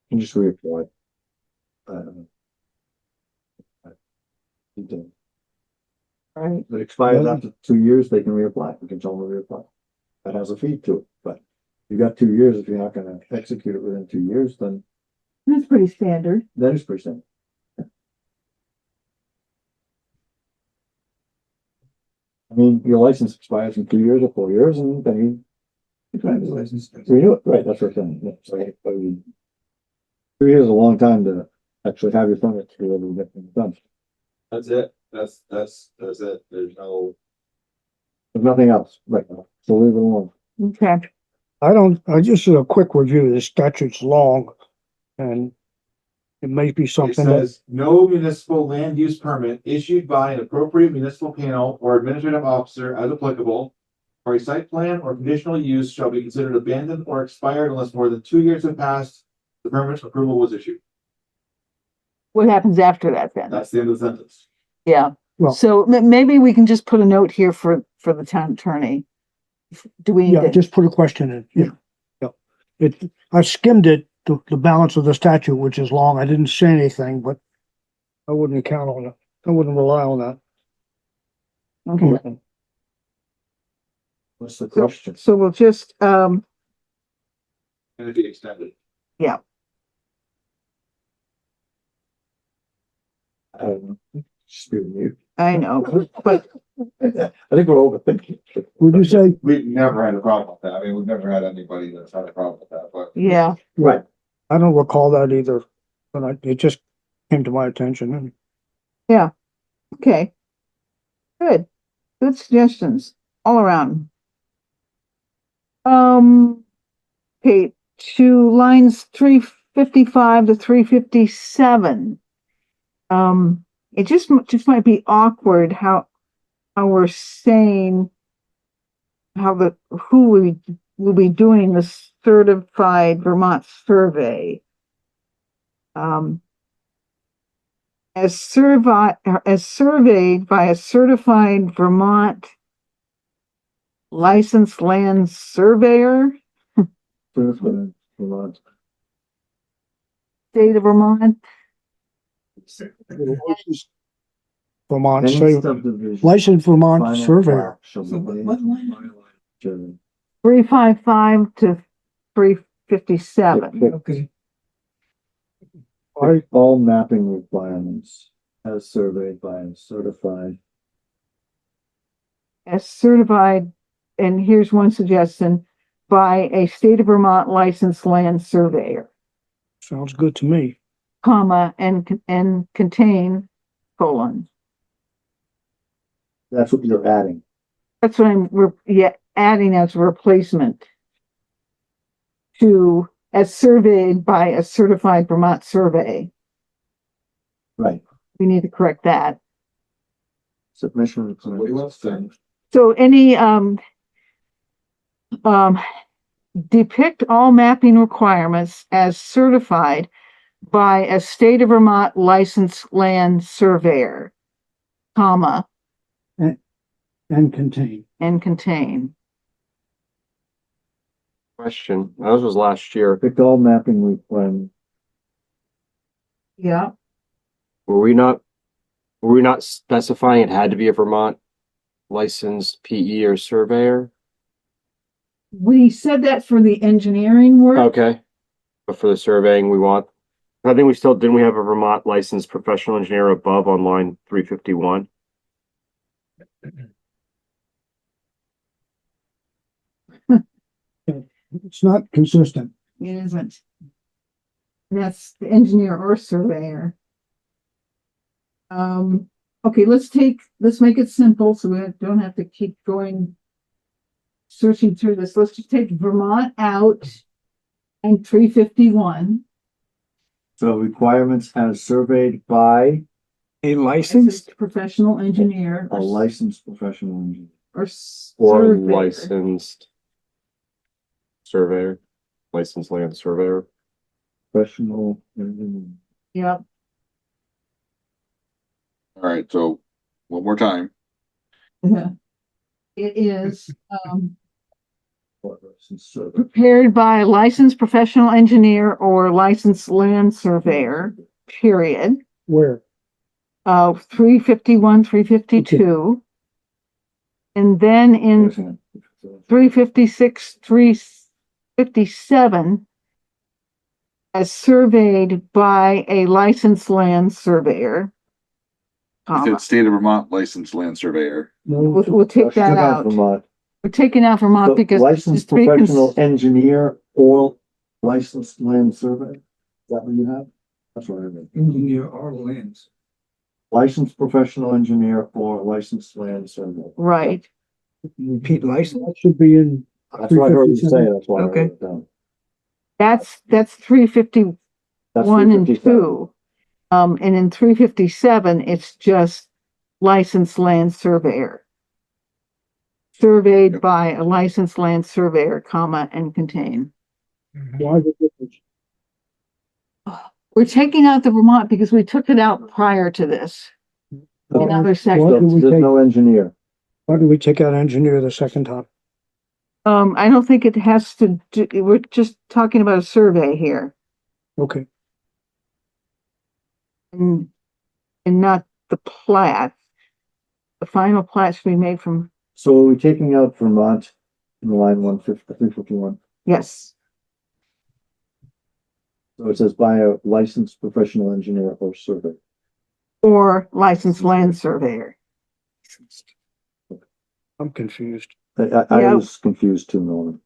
You just reapply. If Right. it expires after 2 years, they can reapply. We can tell them to reapply. That has a fee to it, but you got 2 years. If you're not gonna execute it within 2 years, then That's pretty standard. that is percent. I mean, your license expires in 2 years or 4 years, and then Driver's license. you renew it. Right, that's what I'm saying. Yeah, so, I mean, 2 years is a long time to actually have your permit to be able to get things done. That's it. That's it. There's no. There's nothing else right now, so leave it alone. Okay. I just did a quick review. The statute's long and it may be It something that, says, no municipal land use permit issued by an appropriate municipal panel or administrative officer as applicable for a site plan or conditional use shall be considered abandoned or expired unless more than 2 years have passed. The permit approval was issued. What happens after that then? That's the end of the sentence. Yeah. Well- So maybe we can just put a note here for the town attorney. Do we? yeah, just put a question in. Yeah. Yeah. I skimmed it, the balance of the statute, which is long. I didn't say anything, but I wouldn't count on it. I wouldn't rely on that. Okay. What's the question? So we'll just, And it'd be extended. Just be mute. I know, but I think we're overthinking. Would you say, We've never had a problem with that. I mean, we've never had anybody that's had a problem with that, but. yeah, Right. I don't recall that either, but it just came to my attention and okay. Good. Good suggestions all around. Okay, to lines 355 to 357. it just might be awkward how we're saying who we will be doing the certified Vermont survey. As surveyed by a certified Vermont licensed land surveyor, Vermont. Vermont. state of Vermont. Vermont, Any say, subdivision. licensed Vermont final surveyor. plat shall So be what made line? to 355 to 357. Okay. all mapping requirements as surveyed by a certified. As certified, and here's one suggestion, by a state of Vermont licensed land surveyor, Sounds good to me. comma, and contain, colon. That's what you're adding. That's what adding as a replacement to as surveyed by a certified Vermont survey. Right. We need to correct that. Submission. What do you want to say? So any, depict all mapping requirements as certified by a state of Vermont licensed land surveyor, comma, And contain. and contain. Question, that was last year. Pick all mapping requirements. Yeah. Were we not specifying it had to be a Vermont licensed PE or surveyor? We said that for the engineering work. Okay. But for the surveying, I think didn't we have a Vermont licensed professional engineer above on line 351? It's not consistent. It isn't. That's the engineer or surveyor. Okay, let's make it simple so we don't have to keep searching through this. Let's just take Vermont out and 351. So requirements as surveyed by A licensed, Professional engineer a licensed professional engineer. or Or surveyor. licensed surveyor, licensed land surveyor. Professional engineer. Yep. All right, so one more time. Yeah. It is, Or licensed surveyor. prepared by a licensed professional engineer or licensed land surveyor, period. Where? 351, 352. And then in 356, 357, as surveyed by a licensed land surveyor. If comma. it's state of Vermont licensed land surveyor. We'll take that out. Vermont. We're taking out Vermont So because licensed it's pretty professional engineer or licensed land surveyor. Is that what you have? That's what I mean. engineer or lands. Licensed professional engineer or licensed land surveyor. right. Repeat license? That should be in. That's what I heard you say. That's why I Okay. wrote it down. That's 351 That's and 357. 2. And in 357, it's just licensed land surveyor. Surveyed by a licensed land surveyor, comma, and contain. Why the difference? We're taking out the Vermont because we took it out prior to this. In other Why sections. do we There's take, no engineer. why do we take out engineer the second time? I don't think it has to do, we're just talking about a survey here Okay, and not the plat. The final plat should be made from, So are we taking out Vermont in line 351? yes, So it says by a licensed professional engineer or surveyor. or licensed land surveyor. I'm confused. I Yeah. was confused too, Norman.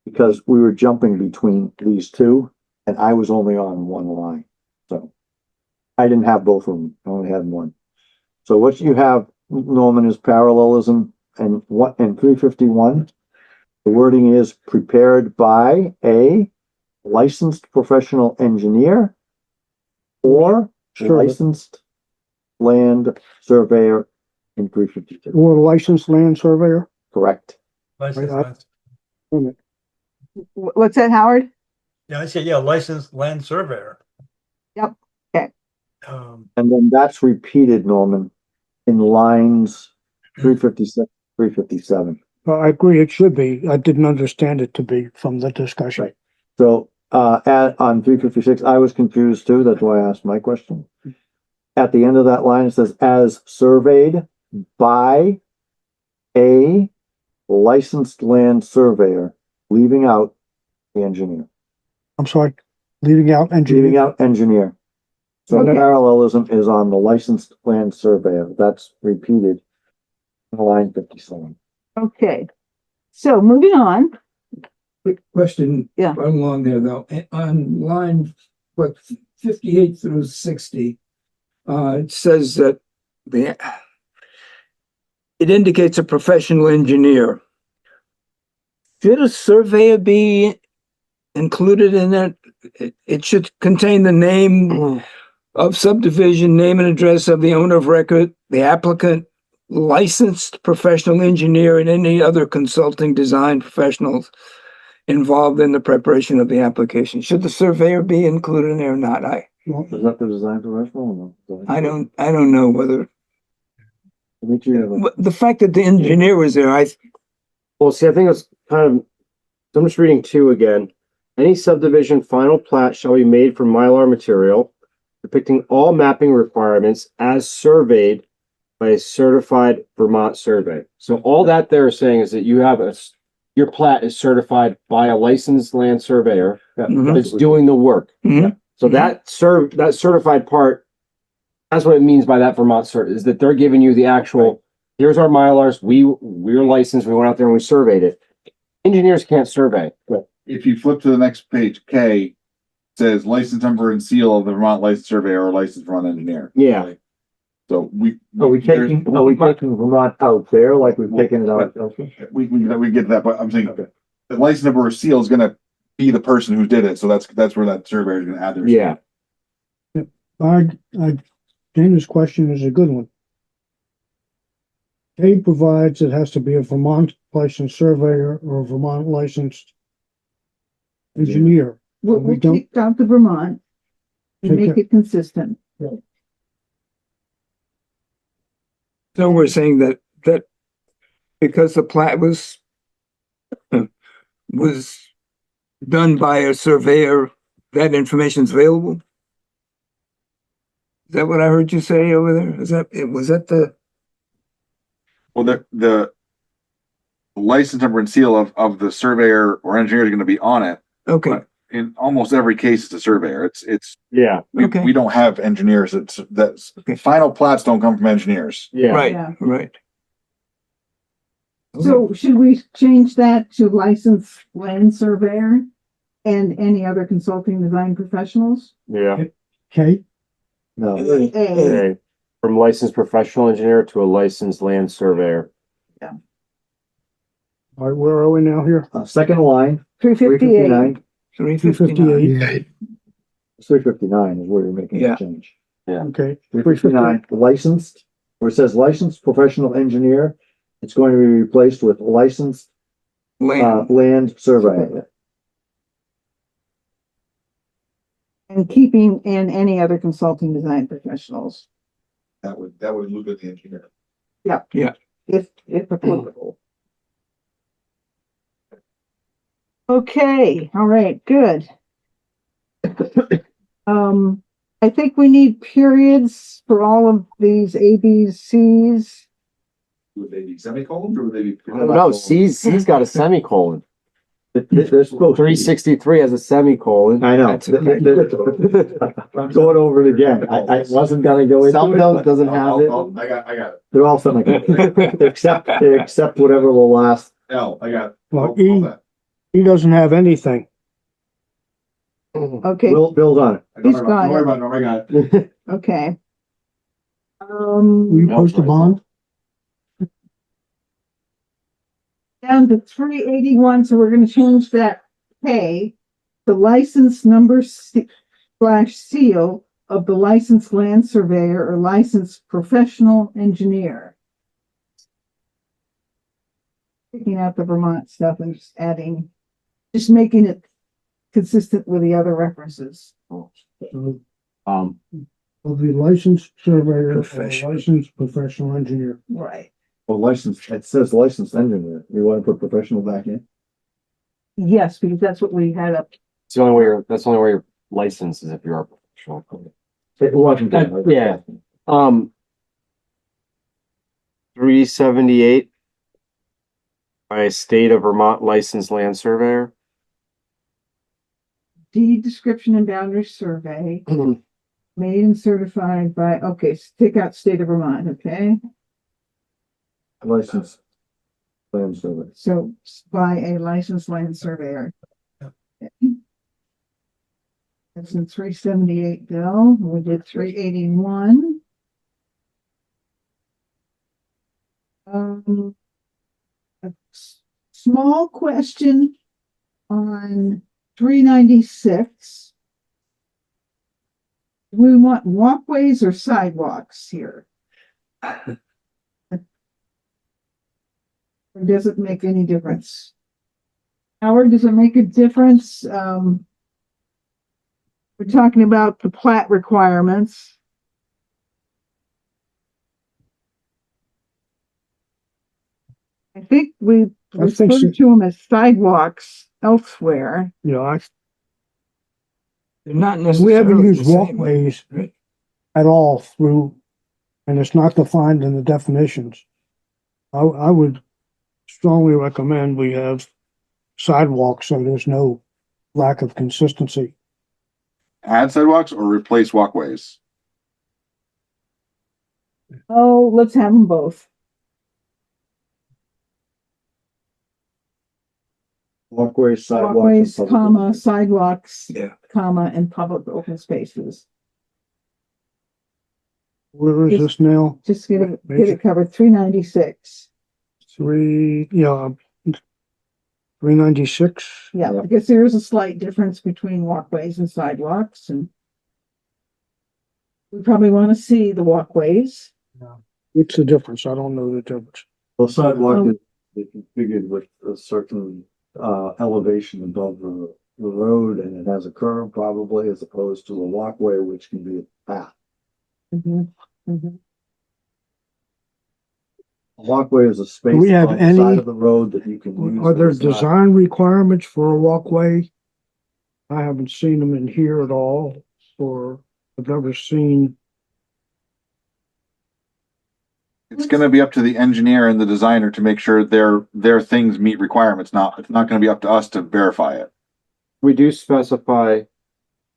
Because we were jumping between these two and I was only on one line. So I didn't have both of them. I only had one. So what you have, Norman, is parallelism and what in 351, the wording is prepared by a licensed professional engineer or Sure. licensed land surveyor in 352. Or licensed land surveyor. Correct. Licensed, What's that, Howard? yeah, I said, yeah, licensed land surveyor. Yep. Okay. And then that's repeated, Norman, in lines 356, 357. I agree, it should be. I didn't understand it to be from the discussion. Right. So, on 356, I was confused too. That's why I asked my question. At the end of that line, it says, as surveyed by a licensed land surveyor, leaving out the engineer. I'm sorry, leaving out Leaving engineering. out engineer. So the Okay. parallelism is on the licensed land surveyor. That's repeated in line 57. Okay. So moving on. Quick question. Yeah. Right along there though, on line, 58 through 60, it says that it indicates a professional engineer. Should a surveyor be included in that? It should contain the name of subdivision, name and address of the owner of record, the applicant, licensed professional engineer, and any other consulting design professionals involved in the preparation of the application. Should the surveyor be included in there or not? Is that the design professional or no? I don't know whether, Did you have a- but the fact that the engineer was there, Well, see, I think it's kind of, I'm just reading two again. Any subdivision final plat shall be made from Mylar material depicting all mapping requirements as surveyed by a certified Vermont survey. So all that they're saying is that you have your plat is certified by a licensed land surveyor Mhm. that's doing the work. Mhm. So that certified part, that's what it means by that Vermont cert, is that they're giving you the actual, here's our Mylars, we're licensed, we went out there and we surveyed it. Engineers can't survey. If you flip to the next page, K, it says license number and seal of the Vermont licensed surveyor or licensed Vermont engineer. Yeah. So Are we taking Vermont out there like we've taken it out elsewhere? we get that, but I'm saying Okay. the license number or seal is gonna be the person who did it, so that's where that surveyor is gonna add their. Yeah. Dana's question is a good one. K provides it has to be a Vermont licensed surveyor or a Vermont licensed engineer. We'll We don't- take out the Vermont and Take make it- it consistent. so we're saying that because the plat was done by a surveyor, that information's available? Is that what I heard you say over there? Was that the? Well, the license number and seal of the surveyor or engineer is gonna be on it. Okay, But in almost every case, it's a surveyor. Yeah. Okay. We don't have engineers. That's Okay. final plats don't come from engineers. Yeah. right, Yeah. right. So should we change that to licensed land surveyor and any other consulting design professionals? Yeah. K, No. A. Okay. From licensed professional engineer to a licensed land surveyor. all right, where are we now here? Second line, 358. 359. 359 is where you're making Yeah. the change. Okay, 359, licensed, where it says licensed professional engineer, it's going to be replaced with licensed, Land, land surveyor. And keeping in any other consulting design professionals, That would look at the engineer. if applicable. Okay, all right, good. I think we need periods for all of these A, B's, C's. Would they be semicolons or would they be? No, C's got a semicolon. They're supposed to. 363 has a semicolon. I know. That's okay. I'm going over it again. I wasn't gonna go into Some it. doesn't have it. I got it. They're all semicolons, except whatever the last. L, I got it. well, All that. he doesn't have anything. Okay, Bill's on it. He's got Don't worry about it, Norm, I got it. okay. Will you post a bond? Down to 381, so we're gonna change that K to license number / seal of the licensed land surveyor or licensed professional engineer. Taking out the Vermont stuff and just making it consistent with the other references. Um, Of the licensed surveyor or Professional. licensed professional engineer. Right. Well, licensed, it says licensed engineer. You want to put professional back in? Yes, because that's what we had up. it's the only way that's the only way you're licensed is if you are professional. It wasn't. there. Yeah. 378 by a state of Vermont licensed land surveyor. Deed description and boundary survey made and certified by, okay, so take out state of Vermont, okay? Licensed land survey. So by a licensed land surveyor. Okay. That's in 378 bill. We did 381. A small question on 396. We want walkways or sidewalks here? Or does it make any difference? Howard, does it make a difference? We're talking about the plat requirements. I think we I think refer to them as sidewalks elsewhere. You know, They're not we necessarily haven't the used same. walkways at all through, and it's not defined in the definitions. I would strongly recommend we have sidewalks so there's no lack of consistency. Add sidewalks or replace walkways? Oh, let's have them both. Walkways, sidewalks. Walkways, and public comma, open space. sidewalks, Yeah. comma, and public open spaces. Where is Yes. this now? Just get it covered, 396. 396? Yeah, Yeah. because there is a slight difference between walkways and sidewalks, and we probably want to see the walkways. What's the difference? I don't know the difference. Well, sidewalk Um, is configured with a certain elevation above the road, and it has a curve probably, as opposed to a walkway, which can be a path. Mhm, mhm. A walkway is a space Do we have on the any- side of the road that you can use. Are but there it's not- design requirements for a walkway? I haven't seen them in here at all, or I've never seen. It's gonna be up to the engineer and the designer to make sure their things meet requirements. It's not gonna be up to us to verify it. We do specify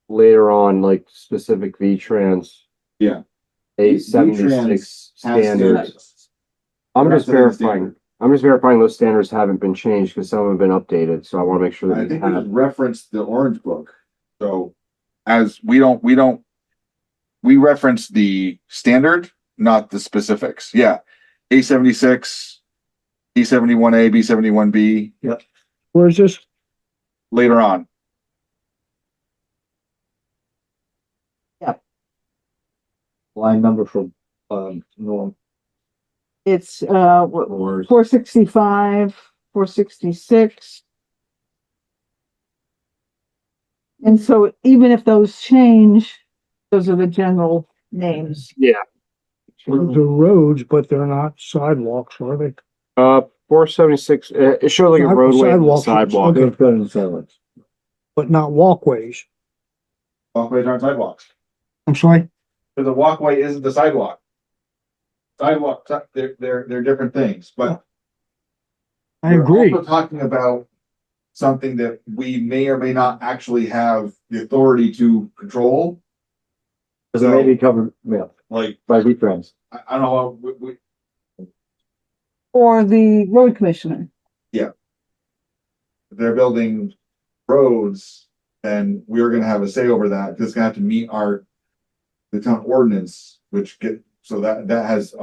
later on like specific V-Trans. Yeah. 876 standards. I'm just verifying those standards haven't been changed because some have been updated, so I want to make sure that I we think we have. just referenced the orange book. So as we reference the standard, not the specifics. Yeah. A76, B71A, B71B Where's this? later on. Line number from, Norm. It's, Or 465, 466. And so even if those change, those are the general names. Those are roads, but they're not sidewalks, are they? 476. It shows like a roadway and a Sidewalks, sidewalk. okay. Good, good in silence. But not walkways. Walkways aren't sidewalks. I'm sorry? The walkway isn't the sidewalk. Sidewalk, they're different things, but I we're agree. also talking about something that we may or may not actually have the authority to control. Cause it may be covered, yeah, Like, by V-Trans. I don't know, we, Or the road commissioner. if they're building roads, then we're gonna have a say over that. It's gonna have to meet the town ordinance, so that has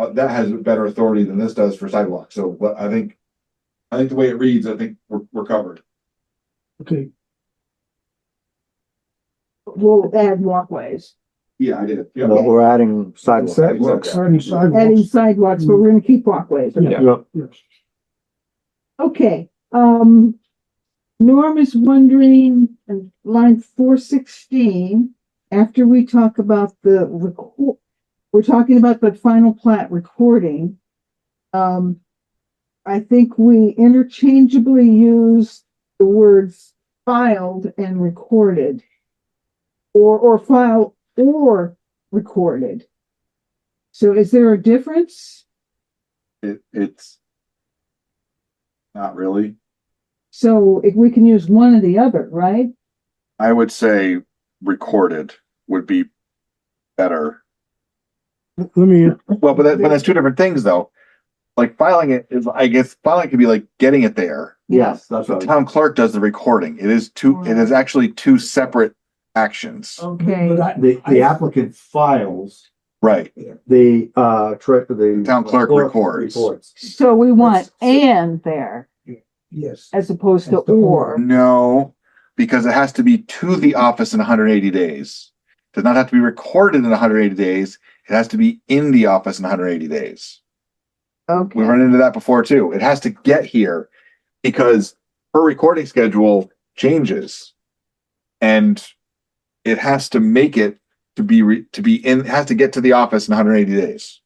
better authority than this does for sidewalks. So, but I think the way it reads, I think we're covered. Okay, We'll add walkways. Yeah, I did. Yeah. Well, we're adding sidewalks. Sidewalks, adding Adding sidewalks. sidewalks, but we're gonna keep walkways. Yeah. Yep. Yes. Okay, Norm is wondering, line 416, after we talk about the record, we're talking about the final plat recording. I think we interchangeably use the words filed and recorded. Or filed or recorded. So is there a difference? It's not really. So if we can use one or the other, right? I would say recorded would be better. Let me, Well, but that's two different things though. Like filing it is, I guess filing could be like getting it there. Yes, that's The right. town clerk does the recording. It is actually two separate actions. Okay, The applicant files, Right. the Town clerk records. so we want and there yes. as opposed to As to or. No, because it has to be to the office in 180 days. Does not have to be recorded in 180 days. It has to be in the office in 180 days. Okay, We've run into that before too. It has to get here because her recording schedule changes. And it has to make it to be in, it has to get to the office in 180 days.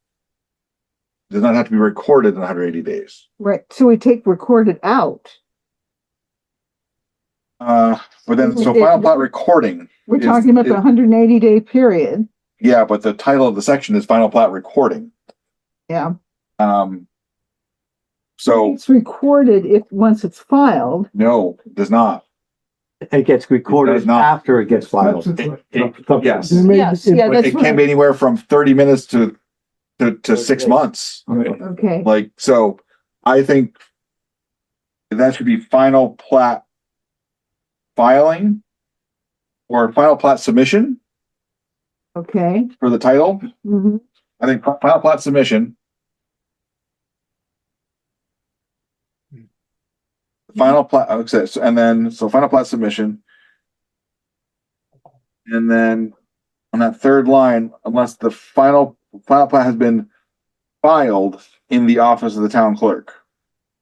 It does not have to be recorded in 180 days. right. So we take recorded out. But then, so final plot recording. We're Is- talking about the is- 180-day period. Yeah, but the title of the section is final plat recording. Yeah. So It's recorded once it's filed. no, it does not. It gets It recorded does not. after it gets filed. Yes. There may- Yes, yeah, that's It can right. be anywhere from 30 minutes to 6 months. Okay, Like, so I think that should be final plat filing or final plat submission okay. for the title. Mhm. I think final plat submission. Final plat, okay, so, and then, so final plat submission. And then on that third line, unless the final plat has been filed in the office of the town clerk.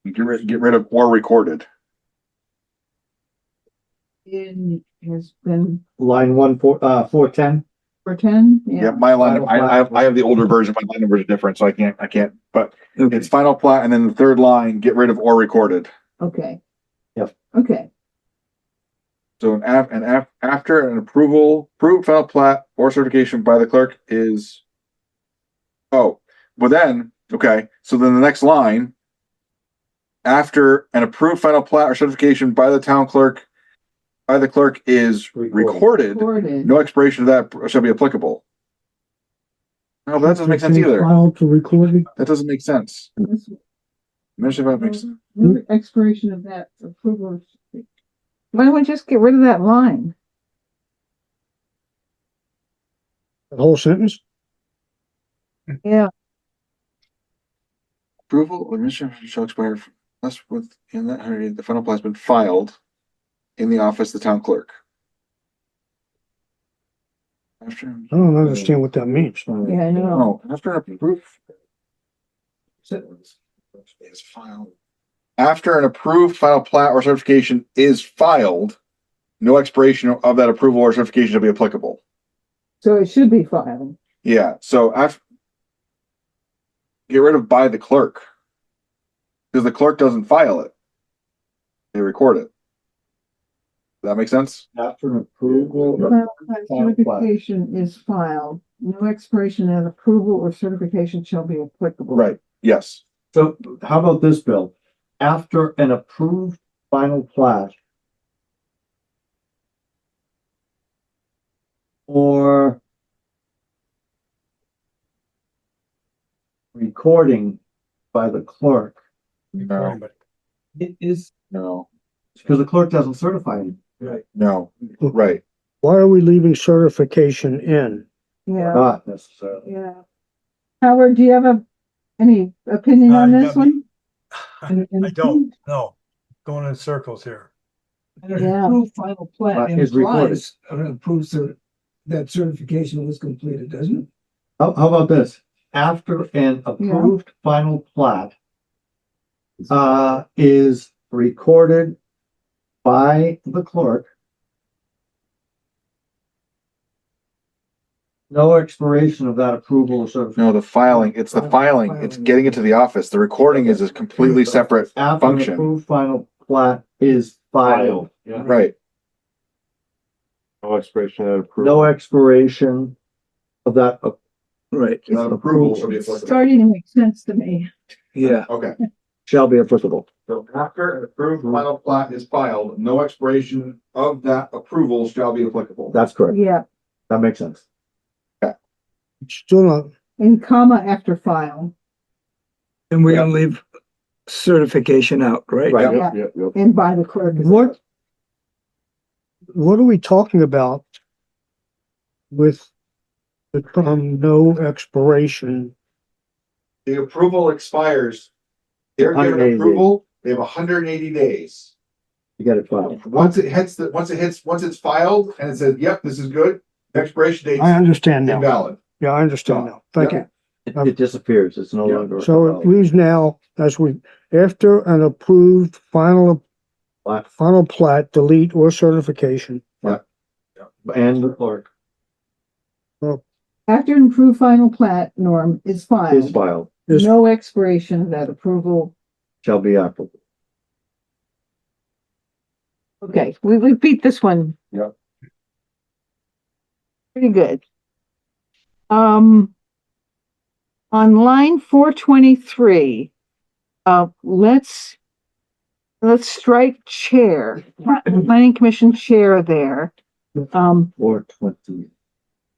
Get rid of or recorded. It has been Line 410. for 10, Yeah, yeah. my line, Final plat. I have the older version, my line number is different, so I can't, but it's final plat and then the third line, get rid of or recorded. Okay. Yep. Okay, So after an approved final plat or certification by the clerk is. Oh, but then, okay, so then the next line. After an approved final plat or certification by the town clerk. By the clerk is recorded, recorded. no expiration of that shall be applicable. No, but that doesn't make sense either. Filed to recorded. That doesn't make sense. Mention about makes sense. Expiration of that approval. Why don't we just get rid of that line? The whole sentence? Yeah, Approval or mission shall expire unless within that 100 the final plat has been filed in the office of the town clerk. After, I don't understand what that means. yeah, I know. no, after an approved. Is filed. After an approved final plat or certification is filed, no expiration of that approval or certification shall be applicable. So it should be filed. Yeah, so after. Get rid of by the clerk. Because the clerk doesn't file it. They record it. Does that make sense? After an approval. Final plat certification is filed. No expiration of approval or certification shall be applicable. Right, yes. So how about this, Bill? After an approved final plat or recording by the clerk, No, it is no, because the clerk doesn't certify it. no, right. Why are we leaving certification in? Yeah, Not necessarily. yeah. Howard, do you have any opinion on Uh, this yeah, one? I don't, no, going in circles here. Yeah. Approved final plat Is recorded. implies an approved that certification was completed, doesn't it? How about this? After an approved final plat is recorded by the clerk, no expiration of that approval or certification. No, the filing, it's the filing, it's getting it to the office. The recording is a completely separate After an function. approved final plat is filed. Yeah. Right. No expiration of approval. No expiration of that Right. That approval should be applicable. Starting to make sense to me. Yeah. Okay. shall be applicable. So after an approved final plat is filed, no expiration of that approval shall be applicable. That's correct. Yeah, That makes sense. Still not, in comma after file, And we're gonna leave certification out, right? Right. Yep. and by the clerk. what are we talking about with the term no expiration? The approval expires. They're given 180 approval, they have 180 days. You get it filed. Once it's filed and it says, yep, this is good, expiration date I understand now. invalid. Yeah, I understand now. Thank you. It disappears. It's no Yeah. longer. So it leaves now, after an approved final plat, delete or certification. And the clerk After an approved final plat, Norm, is is filed, filed, no expiration of that approval. shall be applicable. Okay, we beat this one. Yep. Pretty good. On line 423, let's strike chair, planning commission chair there. 420.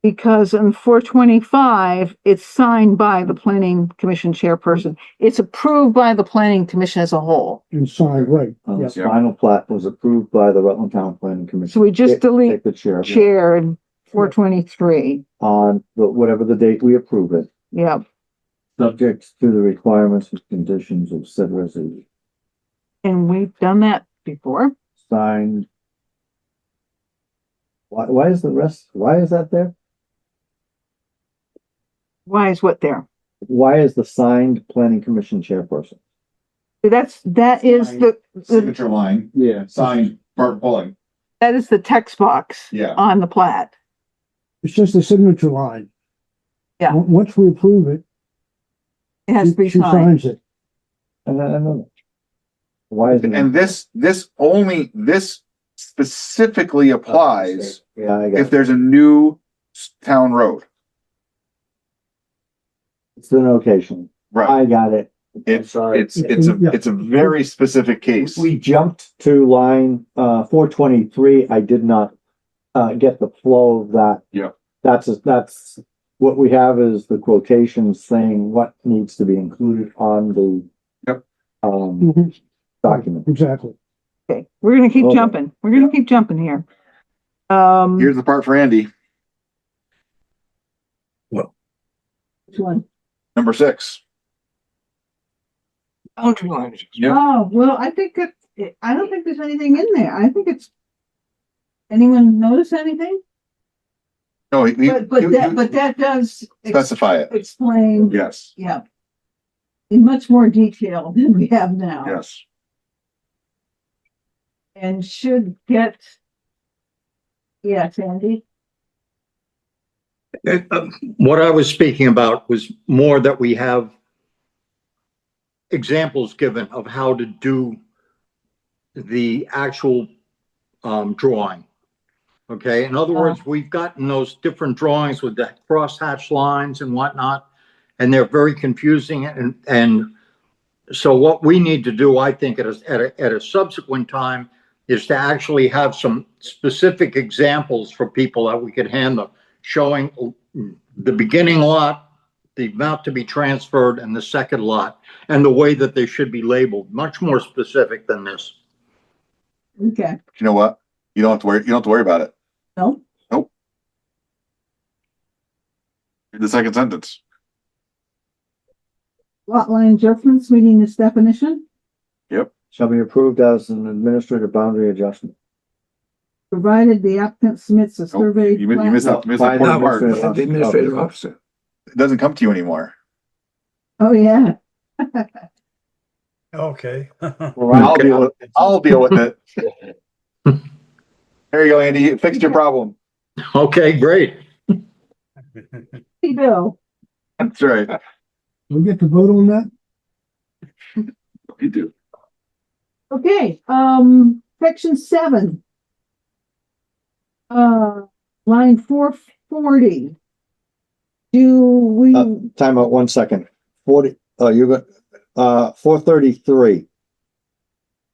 Because in 425, it's signed by the planning commission chairperson. It's approved by the planning commission as a whole. Inside, right. Yeah. The final plat was approved by the Rutland Town Planning Commission. So we just delete Take the chair. chair in 423. On whatever the date we approve it, Yeah, subject to the requirements and conditions of said resolution. and we've done that before. Signed. Why is that there? Why is what there? Why is the signed planning commission chairperson? That is the Signature line, Yeah. signed, Bart Pulling, that is the text box yeah. on the plat. It's just a signature line. Yeah. Once we approve it, It has to be she signed. signs it. And I know that. Why is it? And this specifically applies Yeah, I got if it. there's a new town road. It's the notation. Right. I got it. I'm sorry. It's a very specific case. We jumped to line 423. I did not get the flow of that. Yeah. That's what we have is the quotations saying what needs to be included on the Yep. Mhm. document. Exactly. Okay, we're gonna keep Okay. jumping. We're gonna keep jumping here. Here's the part for Andy, Which one? number 6. Boundary lines. Yeah. Oh, well, I think I don't think there's anything in there. I think anyone notice anything? No, But that does specify it. explain, Yes, yeah, in much more detail than we have now. yes. And should get, yes, Andy? What I was speaking about was more that we have examples given of how to do the actual drawing. Okay, in other words, we've gotten those different drawings with the crosshatch lines and whatnot, and they're very confusing. And so what we need to do, I think, at a subsequent time is to actually have some specific examples for people that we could hand them, showing the beginning lot, the amount to be transferred, and the second lot, and the way that they should be labeled, much more specific than this. Okay, You know what? You don't have to worry about it. no? Read the second sentence. Lot line adjustments, meeting this definition? Shall be approved as an administrative boundary adjustment. provided the applicant submits a Oh, survey. you missed plan. that, missed that Fine. important part. The administrative officer. It doesn't come to you anymore. Oh, yeah. Okay. I'll deal with it. There you go, Andy. You fixed your problem. Okay, great. Hey, Bill. That's right. We get to vote on that? You do. Okay, section 7. Line 440. Do we, Time out 1 second. 40, you got, 433.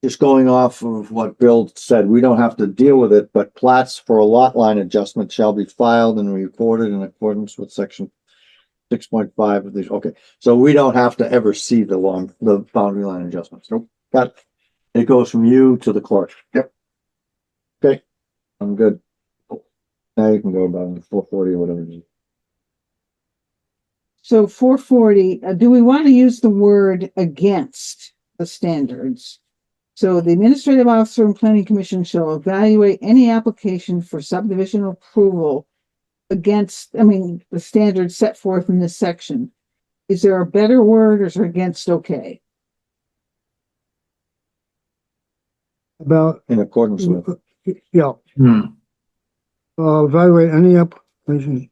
Just going off of what Bill said, we don't have to deal with it, but plats for a lot line adjustment shall be filed and recorded in accordance with section 6.5 of these. Okay, so we don't have to ever see the boundary line adjustments. Nope. Got it. It goes from you to the clerk. Yep. Okay, I'm good. Now you can go about 440 or whatever it is. so 440, do we want to use the word against the standards? So the administrative officer and planning commission shall evaluate any application for subdivision approval against, the standards set forth in this section. Is there a better word, or is there against okay? About, In accordance with. yeah, Hmm. evaluate any application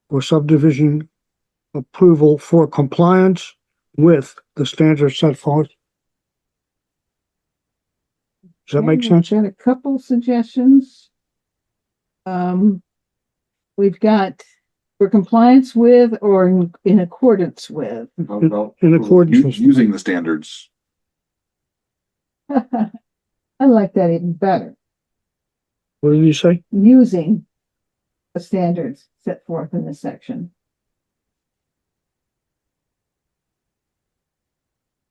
or subdivision approval for compliance with the standards set forth. Does that make Okay, sense? I've got a couple suggestions. We've got for compliance with or in accordance with. In accordance with. Using the standards. I like that even better. What did you say? Using the standards set forth in this section.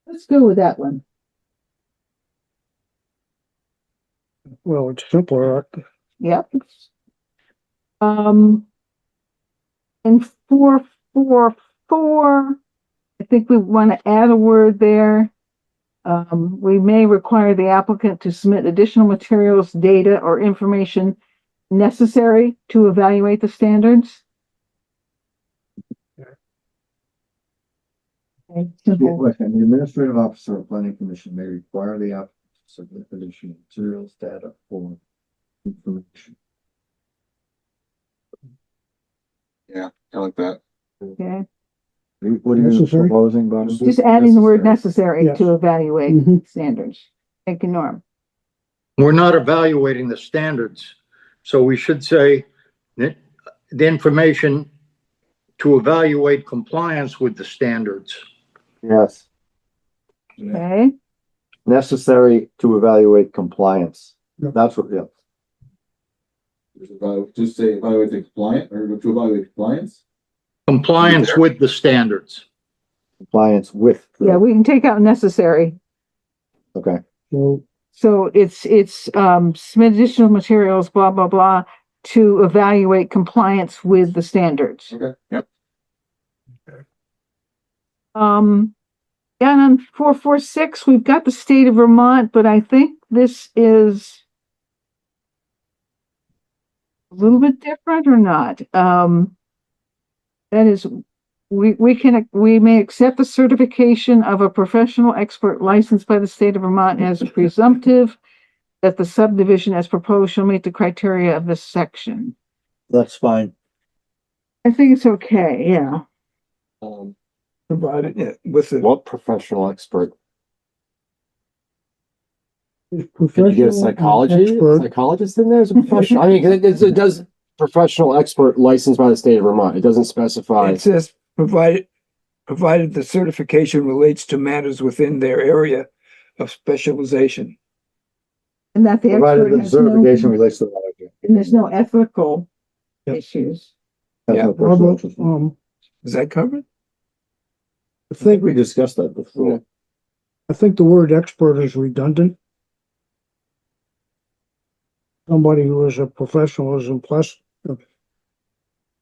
Let's go with that one. Well, it's simpler. Yep. In 444, I think we want to add a word there. We may require the applicant to submit additional materials, data, or information necessary to evaluate the standards. Okay, simple. Question, the administrative officer of planning commission may require the applicant to submit additional materials, data, or information. Yeah, I like that. Okay, What are you Necessary? proposing, Bob? just adding the word necessary Yes. to evaluate Mhm. standards. Thank you, Norm. We're not evaluating the standards, so we should say that the information to evaluate compliance with the standards. Yes, Okay, necessary to evaluate compliance. Yep. That's what, yeah. Just say evaluate the compliant or to evaluate compliance. Compliance with the standards. Compliance with. yeah, we can take out necessary. Okay, So, So it's submit additional materials, blah, blah, blah, to evaluate compliance with the standards. Okay, yep. Yeah, and on 446, we've got the state of Vermont, but I think this is a little bit different or not. That is, we may accept the certification of a professional expert licensed by the state of Vermont as presumptive that the subdivision as proposed shall meet the criteria of this section. that's fine. I think it's okay, yeah. Provided, yeah, with the, What professional expert? Did you get a professional expert. psychologist in there as a professional? I mean, it does professional expert licensed by the state of Vermont. It doesn't specify. it says provided the certification relates to matters within their area of specialization. And that the Provided expert the has certification no, relates to that. and there's no ethical Yep. issues. That's Yeah. no personal interest. Is that covered? I I think think, we discussed that before. I think the word expert is redundant. Somebody who is a professional is plus,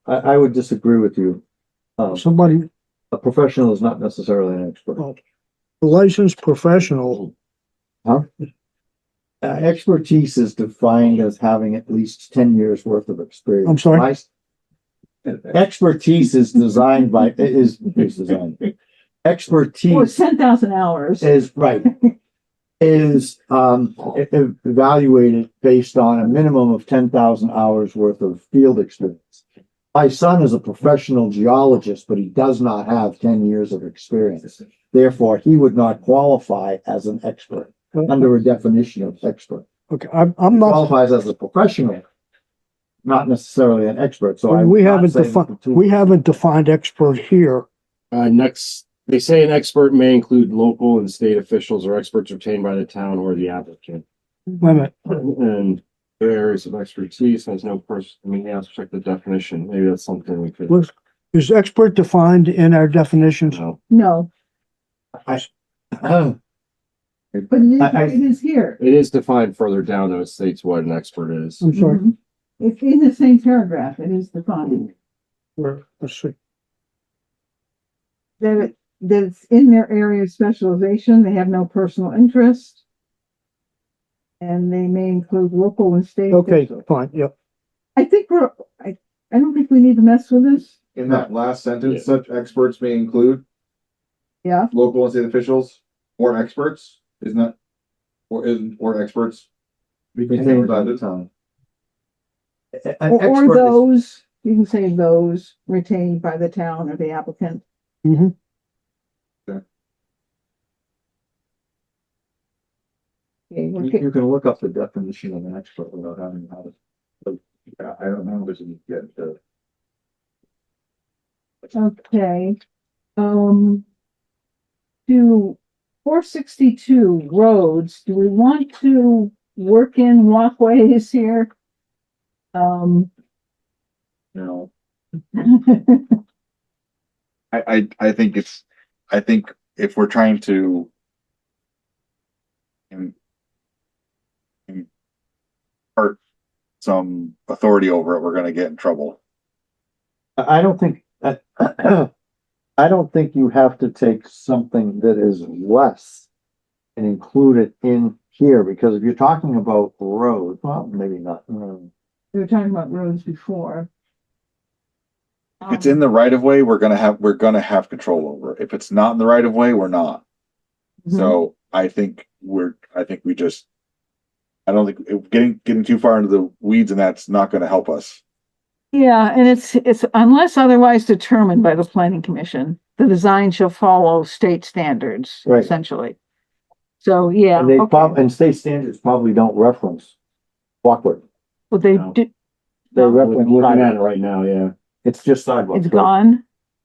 I would disagree with you. somebody, A professional is not necessarily an expert. a licensed professional. Huh? Expertise is defined as having at least 10 years worth of experience. I'm sorry? Expertise is designed by, is designed. Well, it's Expertise 10,000 hours. is, right, is, evaluated based on a minimum of 10,000 hours worth of field experience. My son is a professional geologist, but he does not have 10 years of experience. Therefore, he would not qualify as an expert under a definition of expert. Okay, I'm not, Qualifies as a professional, not necessarily an expert, so I. we haven't defined expert here. Next, they say an expert may include local and state officials or experts retained by the town or the applicant. Wait a minute, And their areas of expertise has no person, I mean, yeah, let's check the definition. Maybe that's something we could. is expert defined in our definitions? No. No, I, but it I- is, it is here. It is defined further down, though. It states what an expert is. I'm sorry, Mhm. It's in the same paragraph. It is defined. let's see. That it's in their area of specialization. They have no personal interest. And they may include local and state. Okay, officials. fine, yep. I think I don't think we need to mess with this. In that last sentence, such experts may include Yeah, local and state officials or experts, isn't that? Or experts retained by the town. or those, you can say those retained by the town or the applicant. Mhm. Okay, we're You can look up the definition of an expert without having to have it. But I don't know if you get the. okay. To 462 roads, do we want to work in walkways here? No, I think if we're trying to impart some authority over it, we're gonna get in trouble. I don't think, I don't think you have to take something that is less and include it in here, because if you're talking about road, well, maybe not. We were talking about roads before. If it's in the right of way, we're gonna have control over it. If it's not in the right of way, we're not. Mhm. So I think I don't think getting too far into the weeds and that's not gonna help us. Yeah, and it's unless otherwise determined by the planning commission, the design shall follow state standards, Right. essentially. So, yeah, And they okay. and state standards probably don't reference walkway. Well, they No. did, They No. I'm reference looking at it sidewalk. right now, yeah. It's just sidewalks. it's gone.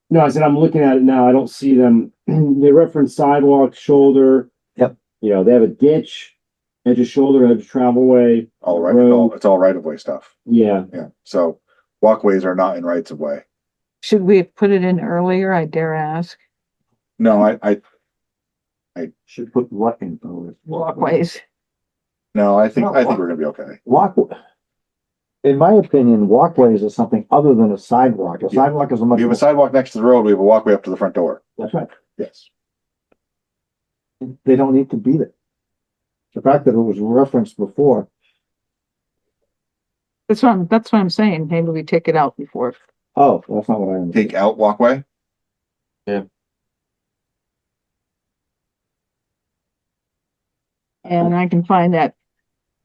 No, I said I'm looking at it now. I don't see them. They reference sidewalk, shoulder. Yep. You know, they have a ditch, edge of shoulder, edge of travel way. All right, Road. it's all right of way stuff. Yeah. Yeah, so walkways are not in rights of way. Should we have put it in earlier? I dare ask. No, I Should put what in for Walkways. no, I think we're gonna be okay. In my opinion, walkways is something other than a sidewalk. A sidewalk is a much. We have a sidewalk next to the road, we have a walkway up to the front door. That's right. Yes. They don't need to be there. The fact that it was referenced before. That's what I'm saying. Maybe we take it out before. Oh, that's not what I understood. Take out walkway? And I can find that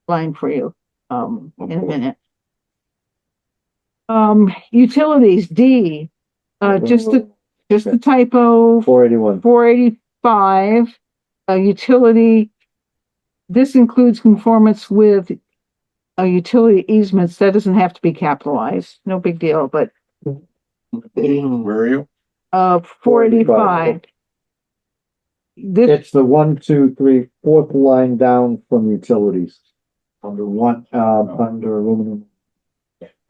line for you, in a minute. Utilities, D, just the typo, 481. 485, utility. This includes conformance with utility easements. That doesn't have to be capitalized. No big deal, but, Where are you? 485. This, It's the 1, 2, 3, fourth line down from utilities. Under under aluminum.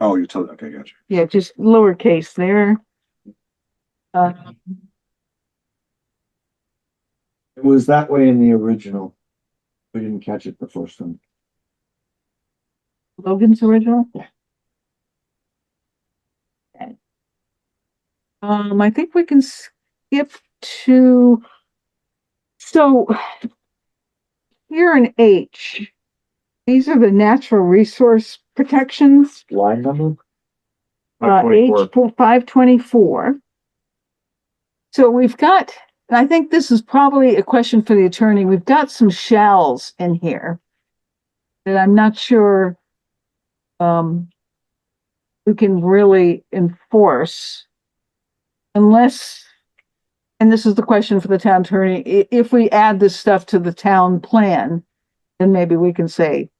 Oh, utility, okay, gotcha. yeah, just lowercase there. It was that way in the original. We didn't catch it the first time. Logan's original? Yeah. Okay. I think we can skip to, so here in H, These are the natural resource protections, Line number? H 524. So we've got, and I think this is probably a question for the attorney. We've got some shalls in here that I'm not sure we can really enforce unless, and this is the question for the town attorney, if we add this stuff to the town plan, then maybe we can say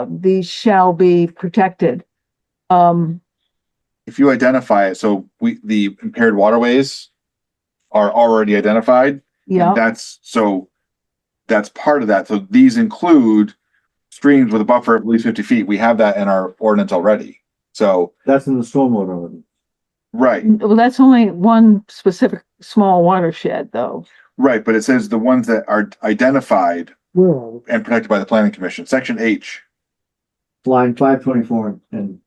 these shall be protected. If you identify it, so the impaired waterways are already identified. Yeah, And that's part of that. So these include streams with a buffer of at least 50 feet. We have that in our ordinance already. So, That's in the stormwater ordinance. right, well, that's only one specific small watershed though. right. But it says the ones that are identified Where are we? and protected by the planning commission, section H. Line 524 and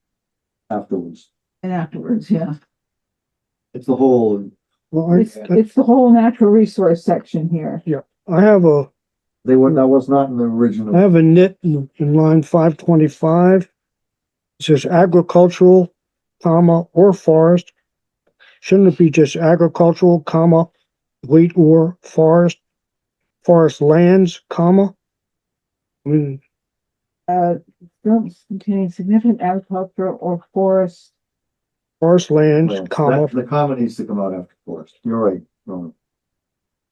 afterwards. And afterwards, yeah. It's the whole, Well, It's the whole natural resource section here. I have a that was not in the I original. have a nit in line 525. It says agricultural, comma, or forest. Shouldn't it be just agricultural, comma, wheat or forest lands, comma? I mean, Containing significant agricultural or forest. forest lands, comma, The comma needs to come out after forest. You're right. Ron.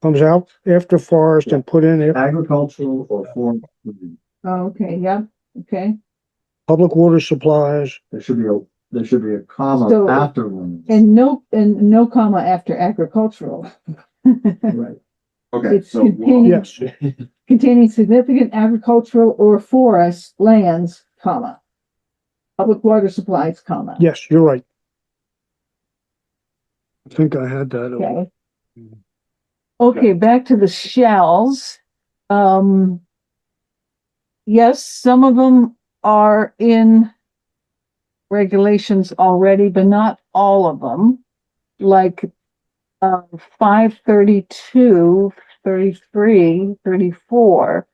comes out after forest and put in Agricultural or forest. Oh, okay, yeah, okay. public water supplies. There should be a comma So- after one. And no comma after agricultural. Right. Okay, It's so containing, Yes, containing significant agricultural or forest lands, comma. Public water supplies, comma. yes, you're right. I think I had that. Okay. Okay, back to the shells. Yes, some of them are in regulations already, but not all of them. Like 532, 33, 34,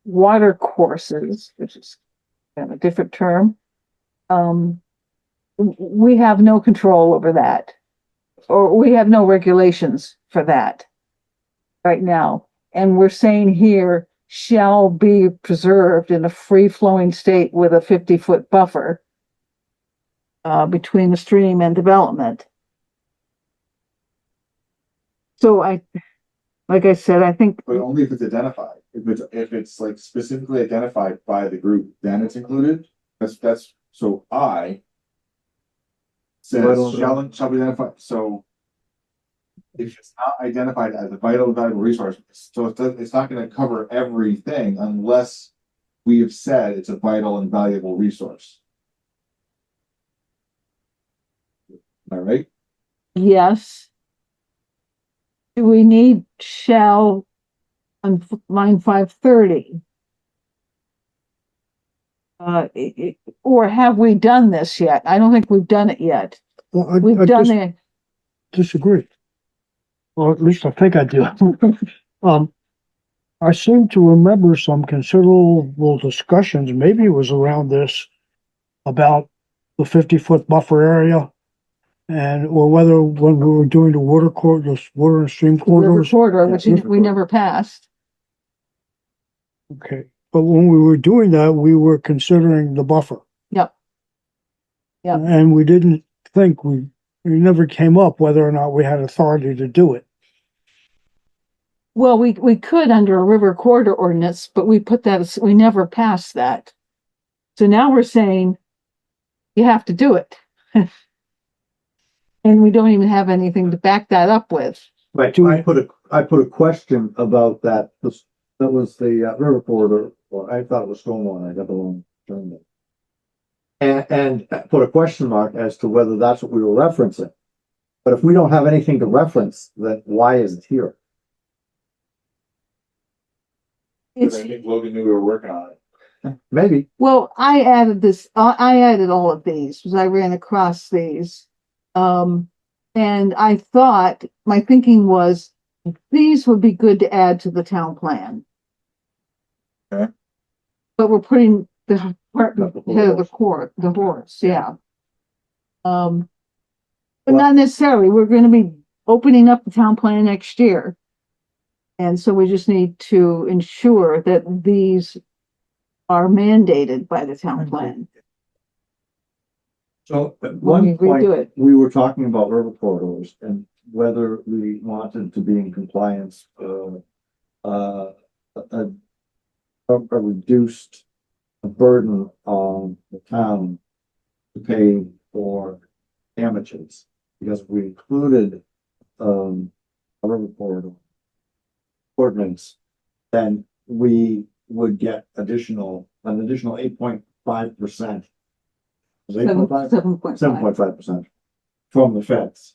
water courses, which is kind of a different term. We have no control over that, or we have no regulations for that right now. And we're saying here shall be preserved in a free-flowing state with a 50-foot buffer between the stream and development. So like I said, I think, but only if it's identified. If it's like specifically identified by the group, then it's included. That's so I says shall be identified. So if it's not identified as a vital valuable resource, so it's not going to cover everything unless we have said it's a vital and valuable resource. Am I right? yes. Do we need shall on line 530? Or have we done this yet? I don't think we've done it yet. Well, We've done it. Disagree. Or at least I think I do. I seem to remember some considerable discussions, maybe it was around this, about the 50-foot buffer area. Or whether when we were doing the water and stream River corridors. corridor, which river we never passed. Okay, but when we were doing that, we were considering the buffer. Yep. Yep. And we didn't think we never came up whether or not we had authority to do it. Well, we could under a river corridor ordinance, but we put that, we never passed that. So now we're saying you have to do it. And we don't even have anything to back that up with. Right, I put a question about that. That was the river corridor. Well, I thought it was stormwater. I got the wrong term there. And put a question mark as to whether that's what we were referencing. But if we don't have anything to reference, then why is it here? Because I think Logan knew we were working on it. Maybe. Well, I added this, I added all of these because I ran across these. And I thought, my thinking was, these would be good to add to the town plan. Okay. but we're putting the department ahead of the horse, yeah. But not necessarily, we're gonna be opening up the town plan next year. And so we just need to ensure that these are mandated by the town plan. So at When we one point, redo it. we were talking about river corridors and whether we wanted to be in compliance, a reduced burden on the town to pay for damages. Because we included, a river corridor ordinance, then we would get an additional 8.5%. 8.5? 7.5. 7.5% from the feds.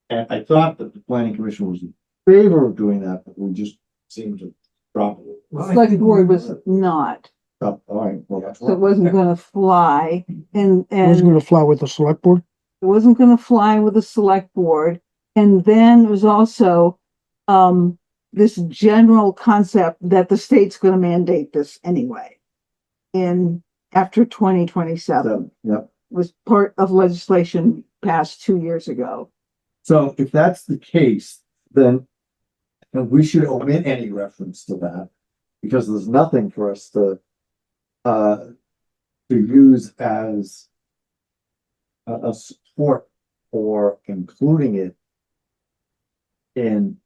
And I thought that the planning commission was in favor of doing that, but we just seemed to drop it. Select board was not, Oh, all right, well, that's so it right. wasn't gonna fly and, It was and gonna fly with the select board. it wasn't gonna fly with the select board. And then there was also, this general concept that the state's gonna mandate this anyway. After 2027 So, yep. was part of legislation passed 2 years ago. So if that's the case, then we should omit any reference to that because there's nothing for us to use as a support for including it in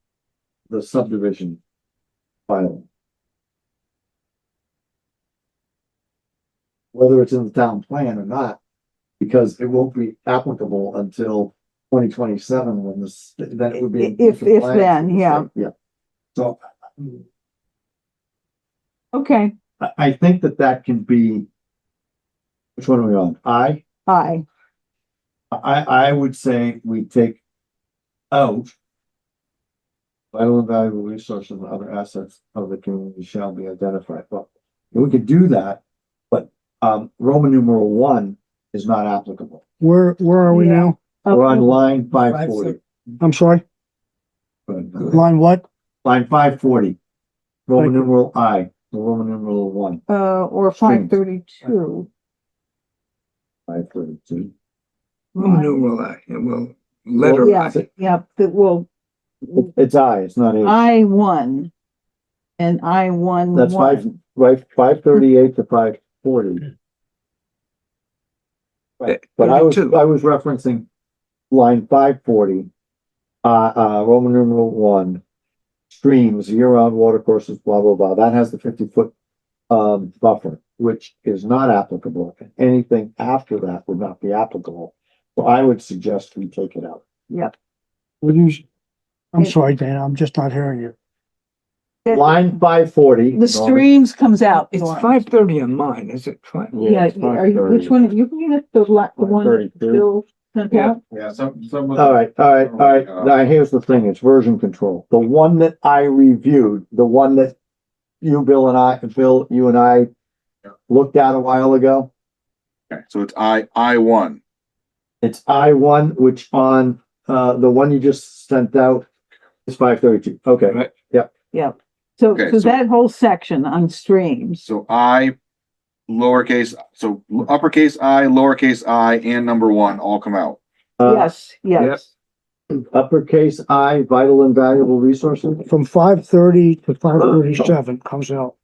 the subdivision bylaw. Whether it's in the town plan or not, because it won't be applicable until 2027 when this, then it would be. in If compliance then, with the yeah. state. Yeah. So Okay, I think that can be, which one are we on? aye. I would say we take out vital and valuable resources and other assets of the community shall be identified. Well, we could do that, but Roman numeral 1 is not applicable. Where are we Yeah. now? We're on line 540. I'm sorry, line what? Line 540. Roman Thank you. numeral I, the Roman numeral 1, Or Streams. 532. 532. Numeral I, well, letter Yeah, I. yeah, that will, It's I, it's not H. I1 and I11. That's 538 to 540. Right, but I was 32. referencing line 540, Roman numeral 1, streams, year-round water courses, blah, blah, blah. That has the 50-foot buffer, which is not applicable. Anything after that would not be applicable. So I would suggest we take it out. Yep. Would you, I'm It- sorry, Dana, I'm just not hearing you. Line 540. The streams comes out. It's Norm. 5:30 on mine, is it? Yeah, are you, which one, you can get the one 532. Bill sent out? Yeah, some. All right. Now, here's the thing, it's version control. The one that I reviewed, the one that you and I looked at a while ago, Okay, so it's I1. it's I1, which on, the one you just sent out is 532. Okay. Right. Yeah. So, Okay, so so- that whole section on streams, So I, lowercase, so uppercase I, lowercase I, and number 1 all come out. yes. Uppercase I, vital and valuable resources. From 530 to 537 comes out.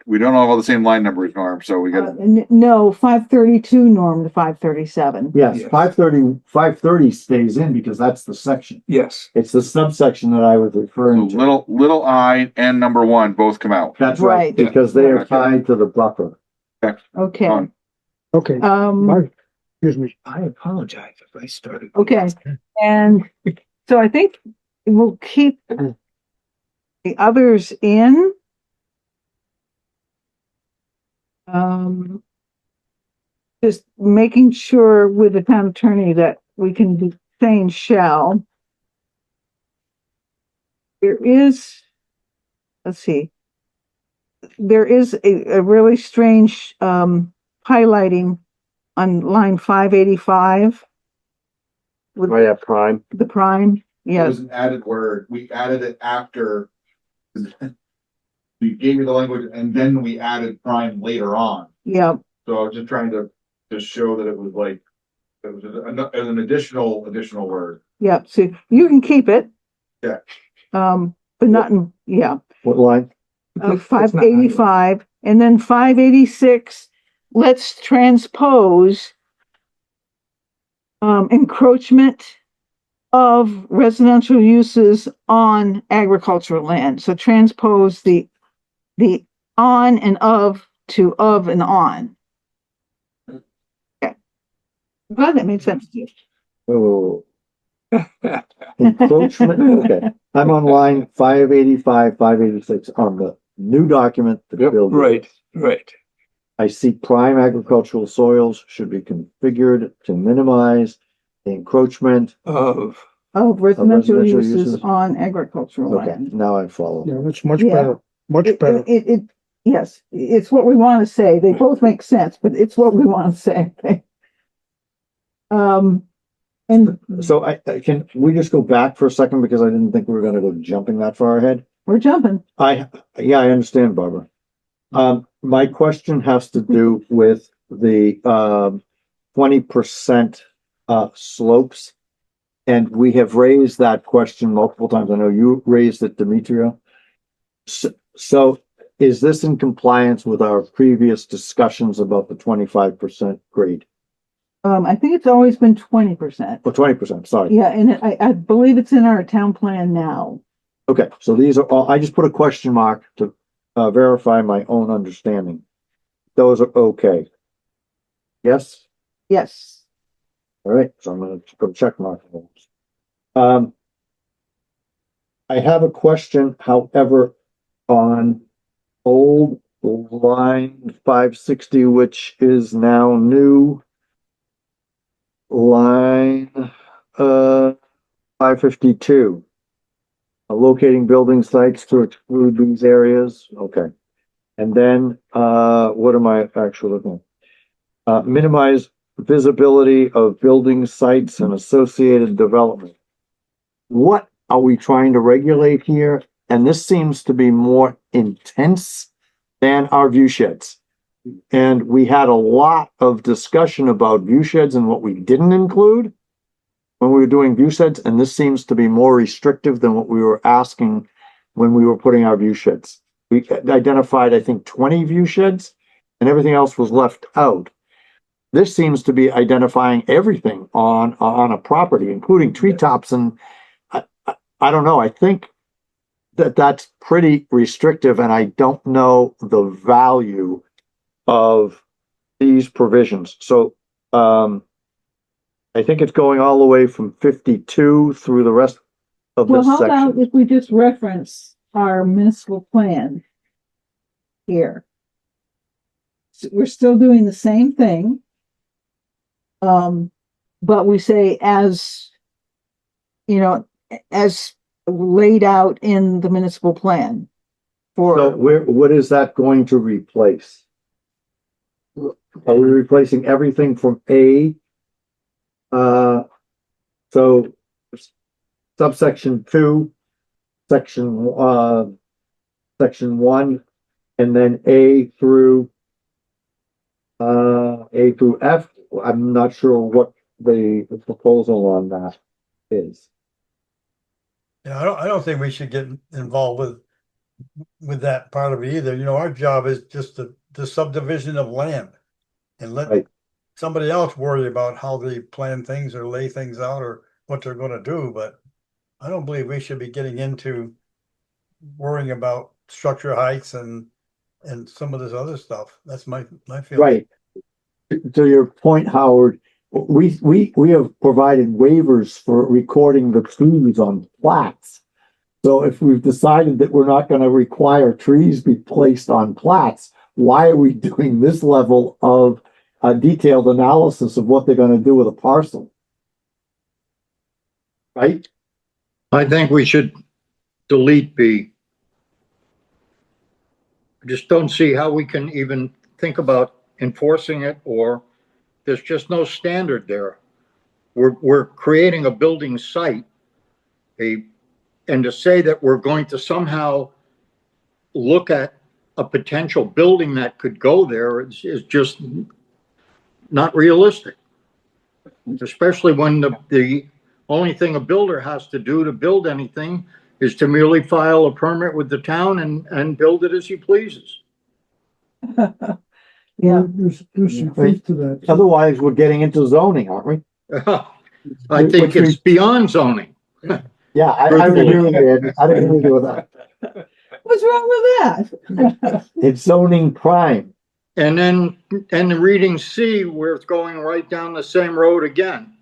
We don't all have the same line numbers, Norm, so we got, No, 532 norm to 537. Yes, Yes. 530 stays in because that's the section. Yes. It's the subsection that I was referring to. little I and number 1 both come out. That's right, Right. because they are Okay. tied to the buffer. Okay, Done. Okay, excuse me. I apologize if I started. okay. And so I think we'll keep the others in. Just making sure with the town attorney that we can be saying shall. There is, let's see. There is a really strange, highlighting on line 585. With Oh, yeah, prime. the prime, It yes, was an added word. We added it after. we gave you the language and then we added prime later on. Yeah, So I was just trying to show that it was like, it was an additional word. yeah, so you can keep it. Yeah. But not in, yeah. What line? It's Five not- eighty-five, and then 586, let's transpose encroachment of residential uses on agricultural land. So transpose the on and of to of and on. Okay. Glad that made sense to you. Oh. Encroachment, okay. I'm on line 585, 586 on the new document. the Yep, builder. Right. I see prime agricultural soils should be configured to minimize the encroachment. Of, Of residential residential uses uses. on agricultural Okay, land. now I follow. Yeah, that's much Yeah. better, much better. Yes, it's what we want to say. They both make sense, but it's what we want to say. And So can we just go back for a second because I didn't think we were gonna go jumping that far ahead? we're jumping. I understand, Barbara. My question has to do with the 20% slopes. And we have raised that question multiple times. I know you raised it, Demetria. So is this in compliance with our previous discussions about the 25% grade? I think it's always been 20%. Or 20%, sorry. Yeah, and I believe it's in our town plan now. Okay, so these are all, I just put a question mark to verify my own understanding. Those are okay. Yes? Yes. All right, so I'm gonna put a check mark on those. I have a question, however, on old line 560, which is now new line 552. Locating building sites to exclude these areas. Okay. And then what am I actually looking at? Minimize visibility of building sites and associated development. What are we trying to regulate here? And this seems to be more intense than our view sheds. And we had a lot of discussion about view sheds and what we didn't include when we were doing view sheds, and this seems to be more restrictive than what we were asking when we were putting our view sheds. We identified, I think, 20 view sheds, and everything else was left out. This seems to be identifying everything on a property, including treetops, and I don't know. I think that's pretty restrictive, and I don't know the value of these provisions. So, I think it's going all the way from 52 through the rest of Well, this how about section. if we just reference our municipal plan here? So we're still doing the same thing. But we say as, as laid out in the municipal plan So for, what is that going to replace? Are we replacing everything from A? So subsection 2, section 1, and then A through F. I'm not sure what the proposal on that is. Yeah, I don't think we should get involved with that part of it either. You know, our job is just the subdivision of land. And let Right. somebody else worry about how they plan things or lay things out or what they're gonna do, but I don't believe we should be getting into worrying about structure heights and some of this other stuff. That's my feeling. Right. To your point, Howard, we have provided waivers for recording the trees on plats. So if we've decided that we're not gonna require trees be placed on plats, why are we doing this level of a detailed analysis of what they're gonna do with a parcel? Right? I think we should delete B. I just don't see how we can even think about enforcing it, or there's just no standard there. We're creating a building site, and to say that we're going to somehow look at a potential building that could go there is just not realistic. Especially when the only thing a builder has to do to build anything is to merely file a permit with the town and build it as he pleases. Yeah. There's some truth to that. Otherwise, we're getting into zoning, aren't we? I think it's beyond zoning. Yeah, I agree with you, Ed. I agree with that. What's wrong with that? It's zoning prime. And then, and the reading C where it's going right down the same road again.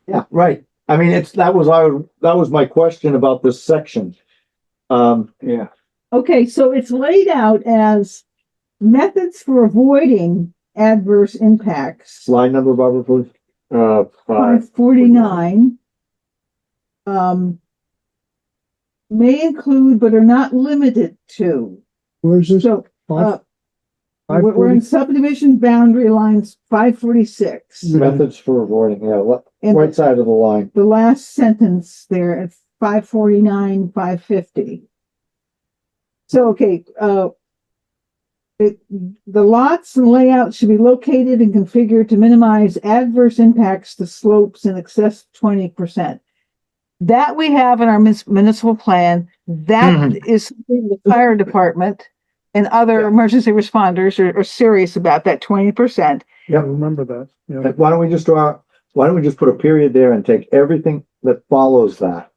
Yeah, right. I mean, that was my question about this section. Yeah. Okay, so it's laid out as methods for avoiding adverse impacts. Slide number, Barbara, please. 549. May include but are not limited to. Where's this? So, Five- we're in 540? subdivision boundary lines 546. Methods for avoiding, And right side of the line. the last sentence there at 549, 550. So, okay, the lots and layouts should be located and configured to minimize adverse impacts to slopes in excess of 20%. That we have in our municipal plan. That is something the fire department and other emergency responders are serious about, that 20%. Yeah, remember that. Yeah. Like, why don't we just put a period there and take everything that follows that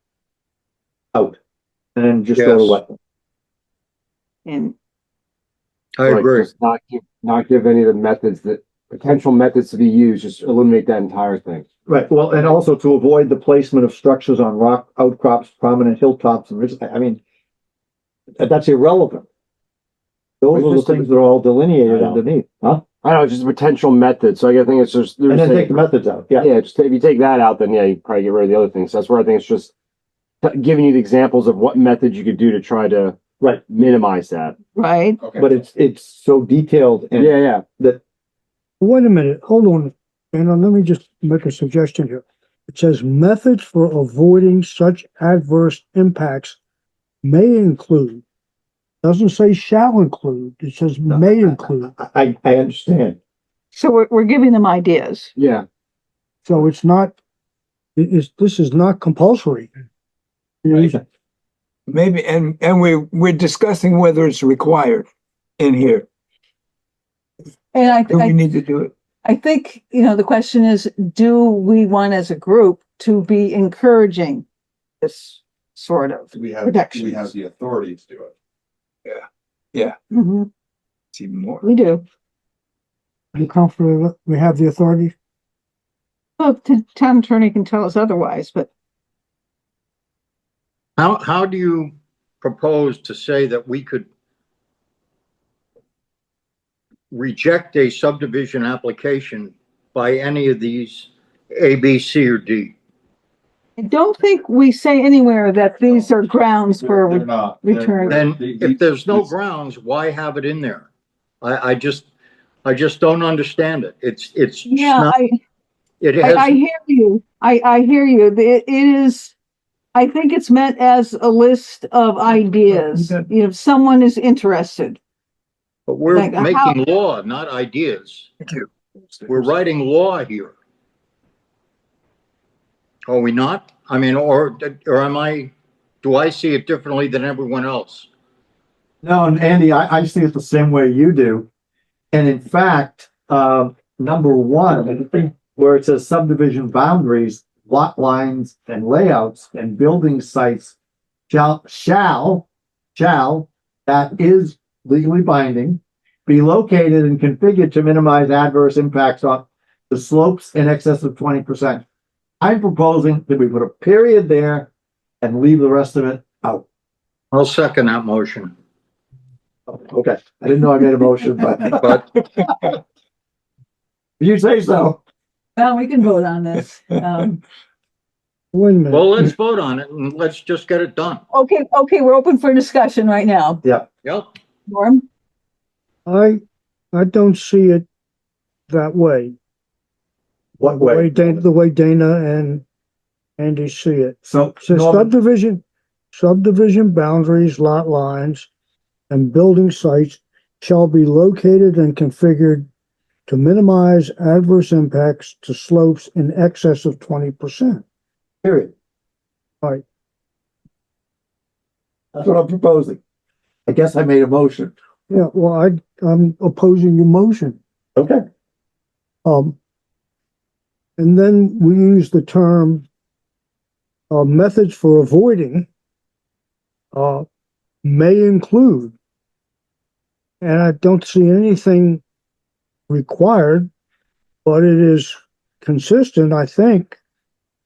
out? And then just go to Yes. wetland. And I Like, agree. just not give any of the methods potential methods to be used, just eliminate that entire thing. Right, well, and also to avoid the placement of structures on rock outcrops, prominent hilltops and ridges. I mean, that's irrelevant. Those are the things that are all delineated I know. underneath, huh? I don't know, it's just a potential method, so I think it's just. And then take the methods out, yeah. Yeah, just if you take that out, then yeah, you probably get rid of the other things. That's where I think it's just giving you the examples of what methods you could do to try to Right, minimize that. right, Okay. but it's so detailed and Yeah. Wait a minute, hold on. And let me just make a suggestion here. It says methods for avoiding such adverse impacts may include. Doesn't say shall include, it says may include. I understand. so we're giving them ideas. Yeah. So it's not, this is not compulsory. Maybe, and we're discussing whether it's required in here. And Do we need to do it? I think, the question is, do we want as a group to be encouraging this sort of We have protections? the authority to do it. Mhm, It's even more. we do. Are you comfortable? We have the authority? Well, the town attorney can tell us otherwise, but How do you propose to say that we could reject a subdivision application by any of these A, B, C, or D? I don't think we say anywhere that these are grounds They're for, not. return. Then if there's no grounds, why have it in there? I just don't understand it. It's yeah, not, it I has, hear you. I hear you. It is, I think it's meant as a list of ideas. If someone is interested. but we're like, how- making law, not ideas. Thank you. We're writing law here. Are we not? I mean, or do I see it differently than everyone else? No, and Andy, I see it the same way you do. And in fact, number one, where it says subdivision boundaries, lot lines and layouts and building sites shall, that is legally binding, be located and configured to minimize adverse impacts on the slopes in excess of 20%. I'm proposing that we put a period there and leave the rest of it out. I'll second that motion. Okay, I didn't know I made a motion, but you say so. Well, we can vote on this. Wait a Well, minute. let's vote on it and let's just get it done. Okay, we're open for discussion right now. Yep. Norm? I don't see it that way. What way? The way Dana and Andy see it. So, So Norman, subdivision boundaries, lot lines, and building sites shall be located and configured to minimize adverse impacts to slopes in excess of 20%. Period. Right. That's what I'm proposing. I guess I made a motion. Yeah, well, I'm opposing your motion. Okay. And then we use the term, methods for avoiding, may include. And I don't see anything required, but it is consistent, I think,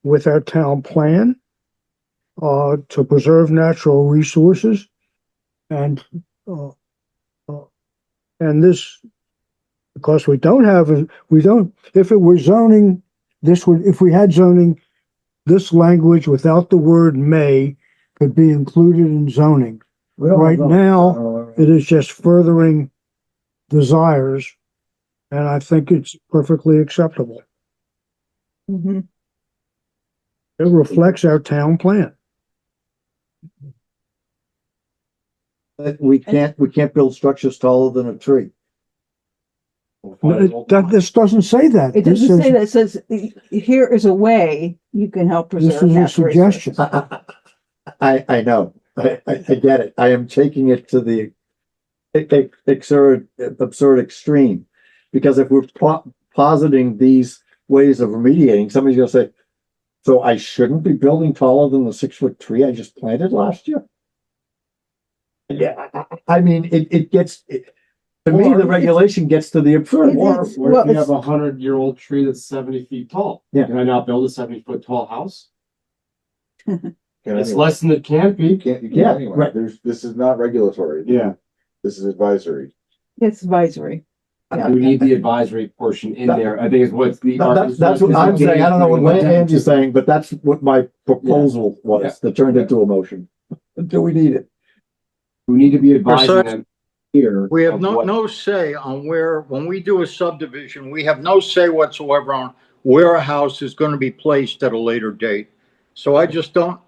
with our town plan, to preserve natural resources and this, because we don't, if it were zoning, if we had zoning, this language without the word may could be included in zoning. We don't Right have now, it is just furthering desires, and I think it's perfectly acceptable. Mhm. It reflects our town plan. We can't build structures taller than a tree. This doesn't say that. It This doesn't say says- that, it says, here is a way you can help This preserve is a natural suggestion. resources. I know. I get it. I am taking it to the absurd extreme. Because if we're positing these ways of remediating, somebody's gonna say, so I shouldn't be building taller than the 6-foot tree I just planted last year? Yeah, I mean, it gets, to me, the regulation gets to the absurd. Or It's- what well, if you have it's- 100-year-old tree that's 70 feet tall? Yeah. Can I not build a 70-foot tall house? Can It's anyone. less than it can You be. can't, you Yeah, can't anyway. right. This is not regulatory. Yeah. This is advisory. It's advisory. Yeah. We need the advisory portion in there. I think is what the. That's what I'm saying. I don't know what Andy's saying, but that's what my proposal was, that turned into a motion. Do we need it? We need to be advising Besides, them here. We have of no, what- no say on where, when we do a subdivision, we have no say whatsoever on where a house is gonna be placed at a later date. So I just don't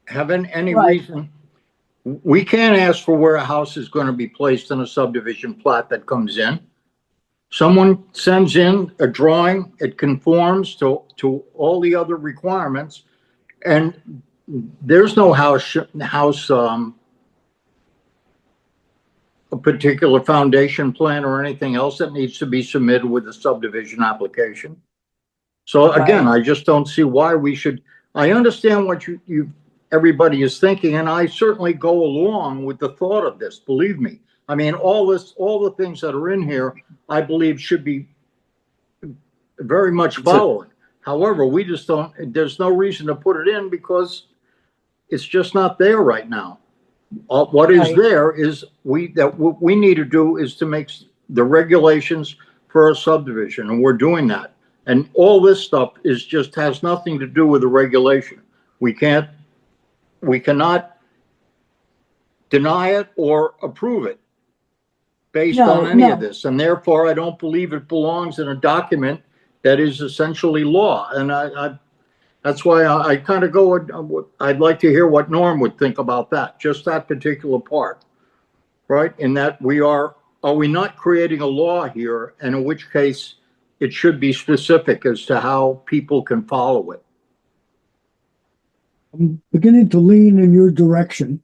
have any Right. reason. We can't ask for where a house is gonna be placed in a subdivision plat that comes in. Someone sends in a drawing, it conforms to all the other requirements, and there's no house, a particular foundation plan or anything else that needs to be submitted with the subdivision application. So again, I just don't see why we should, I understand what everybody is thinking, and I certainly go along with the thought of this, believe me. I mean, all the things that are in here, I believe should be very much followed. However, we just don't, there's no reason to put it in because it's just not there right now. What is Right. there is what we need to do is to make the regulations for a subdivision, and we're doing that. And all this stuff has nothing to do with the regulation. We cannot deny it or approve it based No, on any of no. this. And therefore, I don't believe it belongs in a document that is essentially law. And that's why I kind of go, I'd like to hear what Norm would think about that, just that particular part. Right? In that are we not creating a law here? And in which case it should be specific as to how people can follow it. I'm beginning to lean in your direction.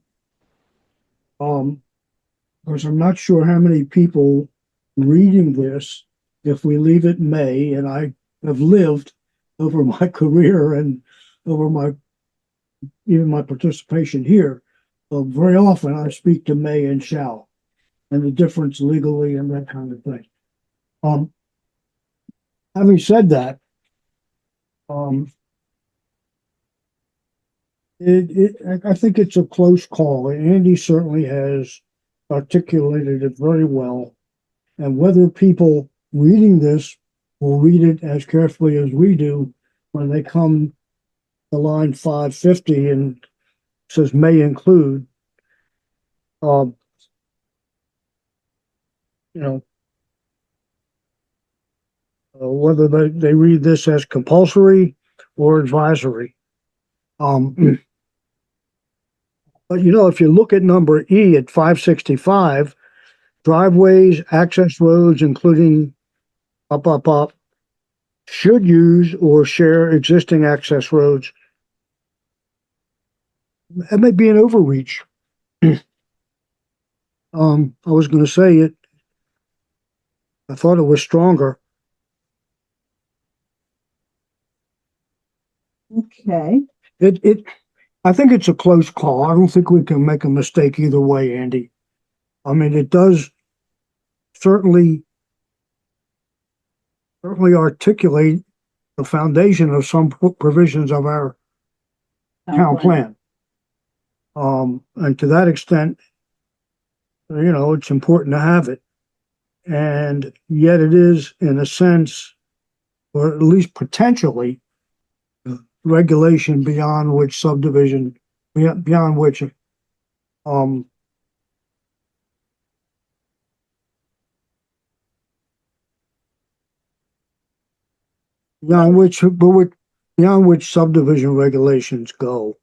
Because I'm not sure how many people reading this, if we leave it may, and I have lived over my career and over even my participation here, very often I speak to may and shall, and the difference legally and that kind of thing. Having said that, I think it's a close call. Andy certainly has articulated it very well. And whether people reading this will read it as carefully as we do when they come to line 550 and says may include, whether they read this as compulsory or advisory. But you know, if you look at number E at 565, driveways, access roads, including up, should use or share existing access roads. That may be an overreach. I was gonna say it. I thought it was stronger. Okay, I think it's a close call. I don't think we can make a mistake either way, Andy. I mean, it does certainly articulate the foundation of some provisions of our town plan. And to that extent, you know, it's important to have it. And yet it is, in a sense, or at least potentially, regulation beyond which subdivision, beyond which, beyond which subdivision regulations go.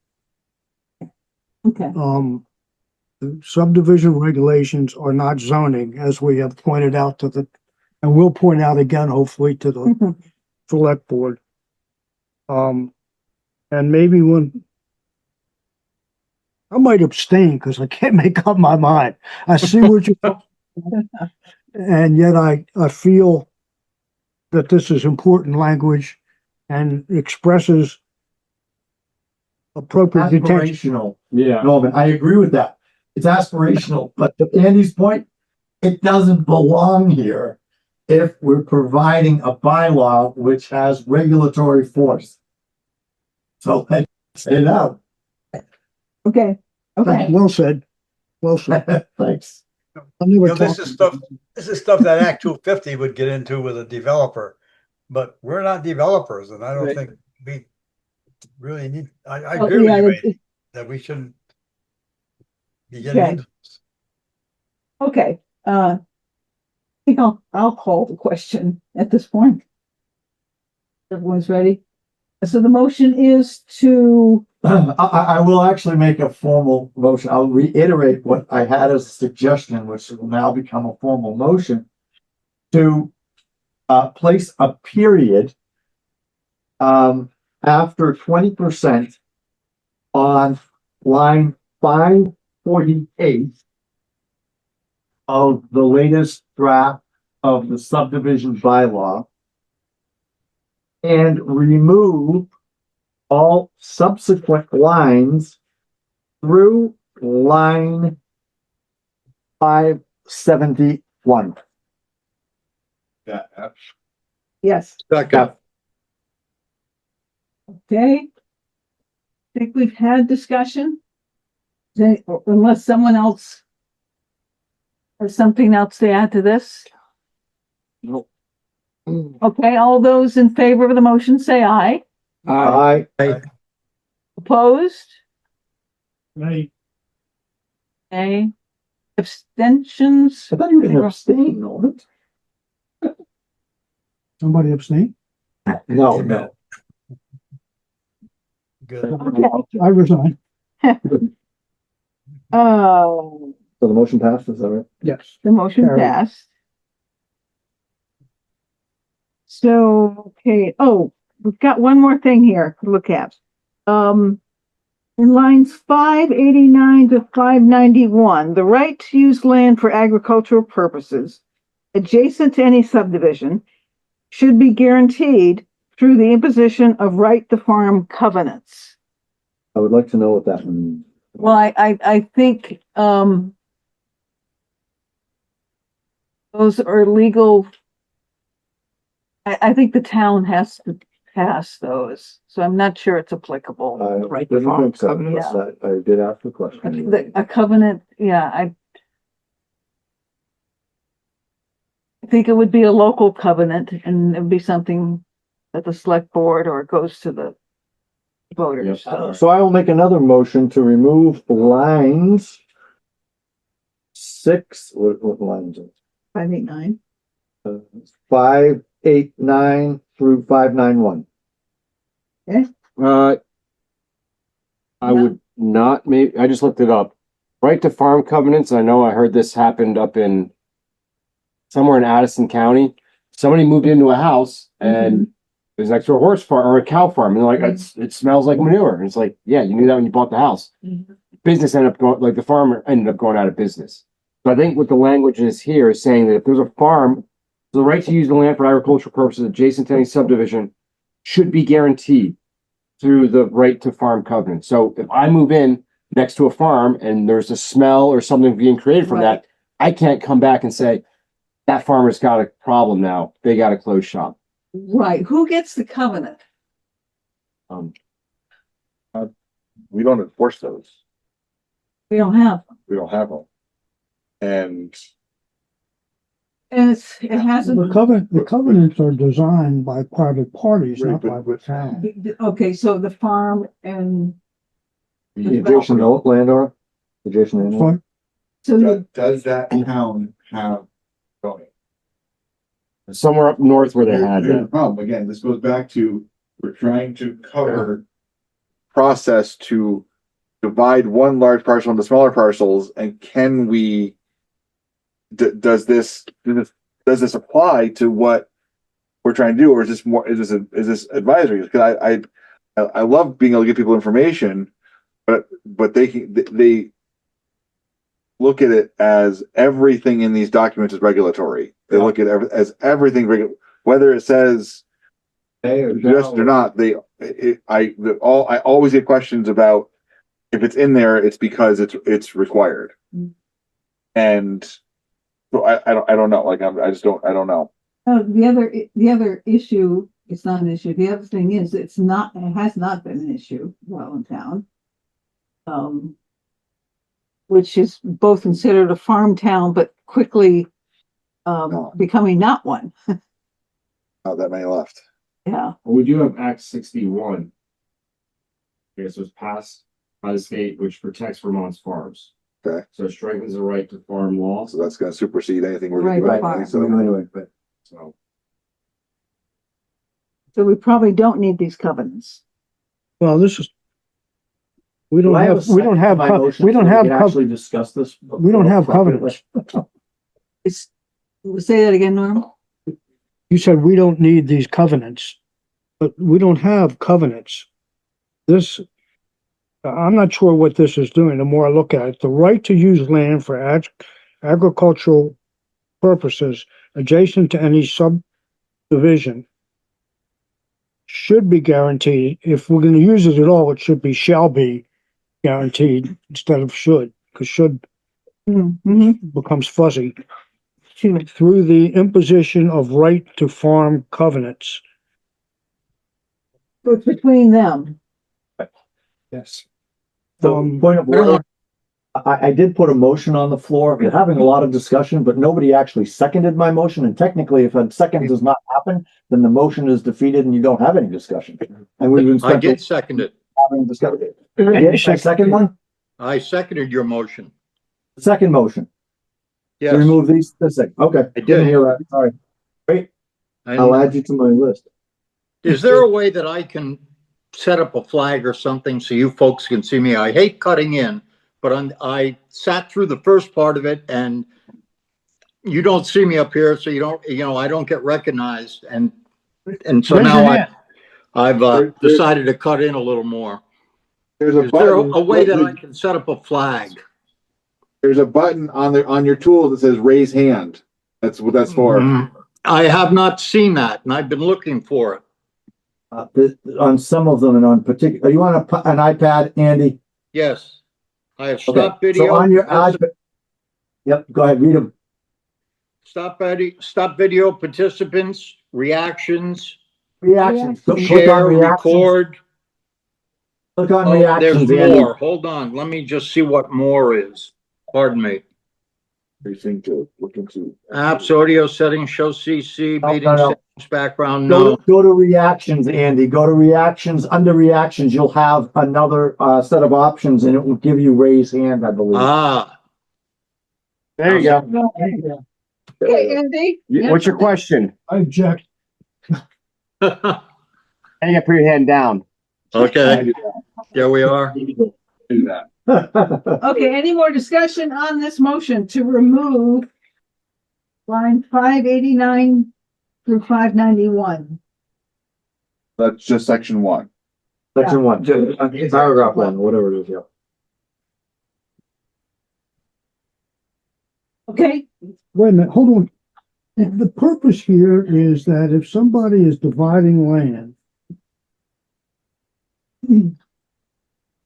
okay, The subdivision regulations are not zoning, as we have pointed out and we'll point out again, hopefully, to the Mhm. select board. And maybe I might abstain because I can't make up my mind. I see what you, and yet I feel that this is important language and expresses appropriate attention. Aspirational. Yeah. Norman, I agree with that. It's aspirational, but to Andy's point, it doesn't belong here if we're providing a bylaw which has regulatory force. So let's say it out. okay, okay. Well said. Well said. Thanks. I never You know, talked- this is stuff that Act 250 would get into with a developer, but we're not developers, and I don't Right. think we really need, I Oh, agree yeah, with you, it's- that we shouldn't be getting Okay. into this. Okay, I think I'll call the question at this point. Everyone's ready? So the motion is to, I will actually make a formal motion. I'll reiterate what I had as a suggestion, which will now become a formal motion to place a period after 20% on line 548 of the latest draft of the subdivision bylaw and remove all subsequent lines through line 571. Yeah, yes, Second. okay. Think we've had discussion? Unless someone else has something else to add to this? Nope. Okay, all those in favor of the motion, say aye. I Opposed? Right. Nay. Abstentions? thought you were gonna abstain, Norman. Somebody abstain? No. Good. Okay, I resign. So the motion passed, is that right? Yes. the motion Carried. passed. So, okay, we've got one more thing here to look at. In lines 589 to 591, the right to use land for agricultural purposes adjacent to any subdivision should be guaranteed through the imposition of right to farm covenants. I would like to know what that means. Well, I think, those are legal. I think the town has to pass those, so I'm not sure it's applicable. I Right, didn't farm think so, covenants. but I did ask the question. A covenant, yeah, I think it would be a local covenant and it'd be something that the select board or it goes to the voters. So, So I will make another motion to remove lines what lines? 589. 589 through 591. I would not maybe, I just looked it up. Right to farm covenants, I know I heard this happened up in somewhere in Addison County. Somebody moved into a house and it was next to a horse farm or a cow farm. And they're like, it smells like manure. And it's like, yeah, you knew that when you bought the house. Business ended up going, like the farmer ended up going out of business. So I think what the language is here is saying that if there's a farm, the right to use the land for agricultural purposes adjacent to any subdivision should be guaranteed through the right to farm covenant. So if I move in next to a farm and there's a smell or something being created from that, I can't come back and say, that farmer's got a problem now. They got to close shop. Right, who gets the covenant? We don't enforce those. We don't have, We don't have them. And and it hasn't, The covenants are designed by private parties, not by the town. okay, so the farm and, The adjacent landowner, adjacent landowner. so the, does that town have zoning? Somewhere up north where they had Here's the that. problem, again, this goes back to, we're trying to cover process to divide one large parcel into smaller parcels, and can we does this apply to what we're trying to do, or is this more, is this advisory? Because I love being able to give people information, but they look at it as everything in these documents is regulatory. They look at as everything whether it says just or not. I always get questions about if it's in there, it's because it's required. And so I don't know. Like I don't know. the other issue, it's not an issue. The other thing is, it has not been an issue while in town. Which is both considered a farm town, but quickly becoming not one. Not that many left. Yeah, Well, we do have Act 61. Okay, so it's passed by the state, which protects Vermont's farms. Okay. So it strengthens the right to farm law. So that's going to supersede anything we're Right, doing. right. So Anyway, but So so we probably don't need these covenants. Well, we don't Do I a have, we second don't to have, my co- motion we so don't have, can co- Actually discuss this. we don't have covenants. Say that again, Norm? You said we don't need these covenants, but we don't have covenants. I'm not sure what this is doing. The more I look at it, the right to use land for agricultural purposes adjacent to any subdivision should be guaranteed. If we're going to use it at all, it should be shall be guaranteed instead of should, because should becomes fuzzy. Through the imposition of right to farm covenants. So it's between them. Yes. So, point of order. I did put a motion on the floor. We're having a lot of discussion, but nobody actually seconded my motion. And technically, if a second does not happen, then the motion is defeated and you don't have any discussion. And we've been I did second it. having discussion. Second one? I seconded your motion. Second motion. To Yes, remove this thing. Okay. I did. Didn't hear that. Sorry. I'll and add you to my list. is there a way that I can set up a flag or something so you folks can see me? I hate cutting in, but I sat through the first part of it and you don't see me up here, so I don't get recognized. And so Raise now your hand. I've decided to cut in a little more. There's a Is there button. a way that I can set up a flag? There's a button on your tool that says raise hand. That's what that's for. I have not seen that, and I've been looking for it. On some of them and on particular, are you on an iPad, Andy? Yes, I have Okay, stop video. so on your iPad. Yep, go ahead, read them. Stop video participants, reactions, Reactions. Click on share, reactions. record. Click on Oh, reactions, there's Andy. more. Hold on. Let me just see what more is. Pardon me. Everything to look into. Apps, audio settings, show CC, No, meeting no, no. settings, background, no. Go to reactions, Andy. Go to reactions. Under reactions, you'll have another set of options and it will give you raise hand, I believe. Ah, there you go. Okay, Andy? What's your question? I object. I think I put your hand down. okay. There we are. Do that. Okay, any more discussion on this motion to remove line 589 through 591? That's just section 1. Section 1, paragraph 1, whatever it is, yeah. Okay, Wait a minute, hold on. The purpose here is that if somebody is dividing land and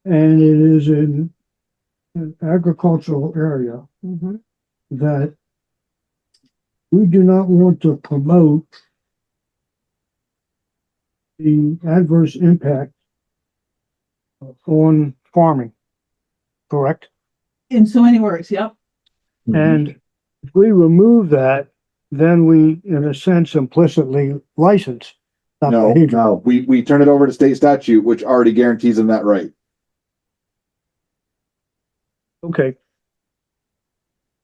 it is in an agricultural area, that we do not want to promote the adverse impact on farming, correct? in so many words, yep. And if we remove that, then we, in a sense, implicitly license that No, behavior. no, we turn it over to state statute, which already guarantees them that right. Okay.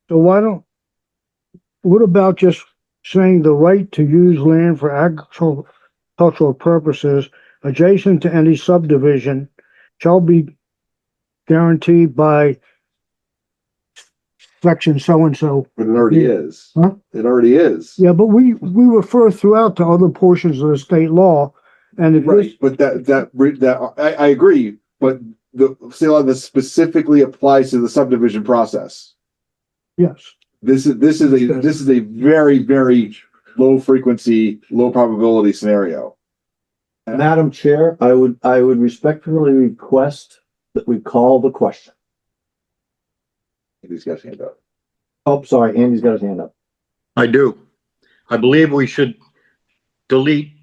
So what about just saying the right to use land for agricultural purposes adjacent to any subdivision shall be guaranteed by section so-and-so? But it already is. Huh? It already is. Yeah, but we refer throughout to other portions of the state law, and if Right, but I agree, but the state law that specifically applies to the subdivision process. yes, This is a very, very low frequency, low probability scenario. Madam Chair, I would respectfully request that we call the question. He's got his hand up. Oh, sorry, Andy's got his hand up. I do. I believe we should delete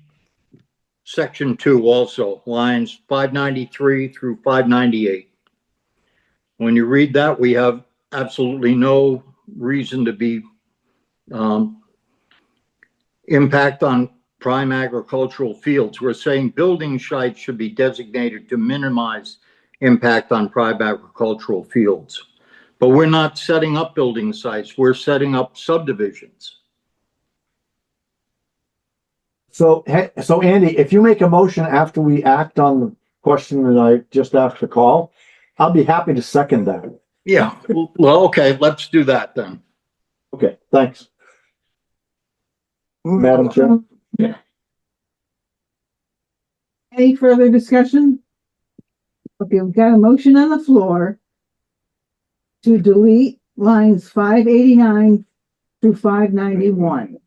section 2 also, lines 593 through 598. When you read that, we have absolutely no reason to be impact on prime agricultural fields. We're saying building sites should be designated to minimize impact on prime agricultural fields. But we're not setting up building sites, we're setting up subdivisions. So Andy, if you make a motion after we act on the question that I just asked to call, I'll be happy to second that. Yeah, well, okay, let's do that then. Okay, thanks. Madam Chair. Any further discussion? Okay, we've got a motion on the floor to delete lines 589 through 591.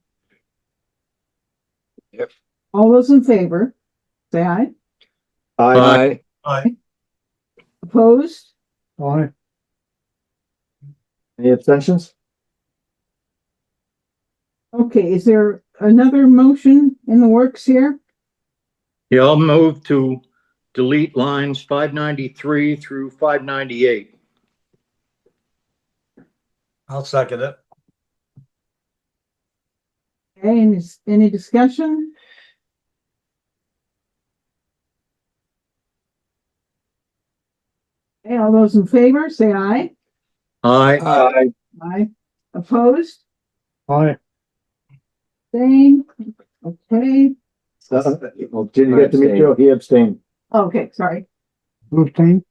Yep. All those in favor, say aye. Aye. Opposed? aye. Any abstentions? Okay, is there another motion in the works here? Yeah, I'll move to delete lines 593 through 598. I'll second it. Okay, and is any discussion? Okay, all those in favor, say aye. Aye. Aye. Opposed? Aye. Same. Okay. Well, did you get Demetrio? He abstained. Okay, sorry. Who abstained?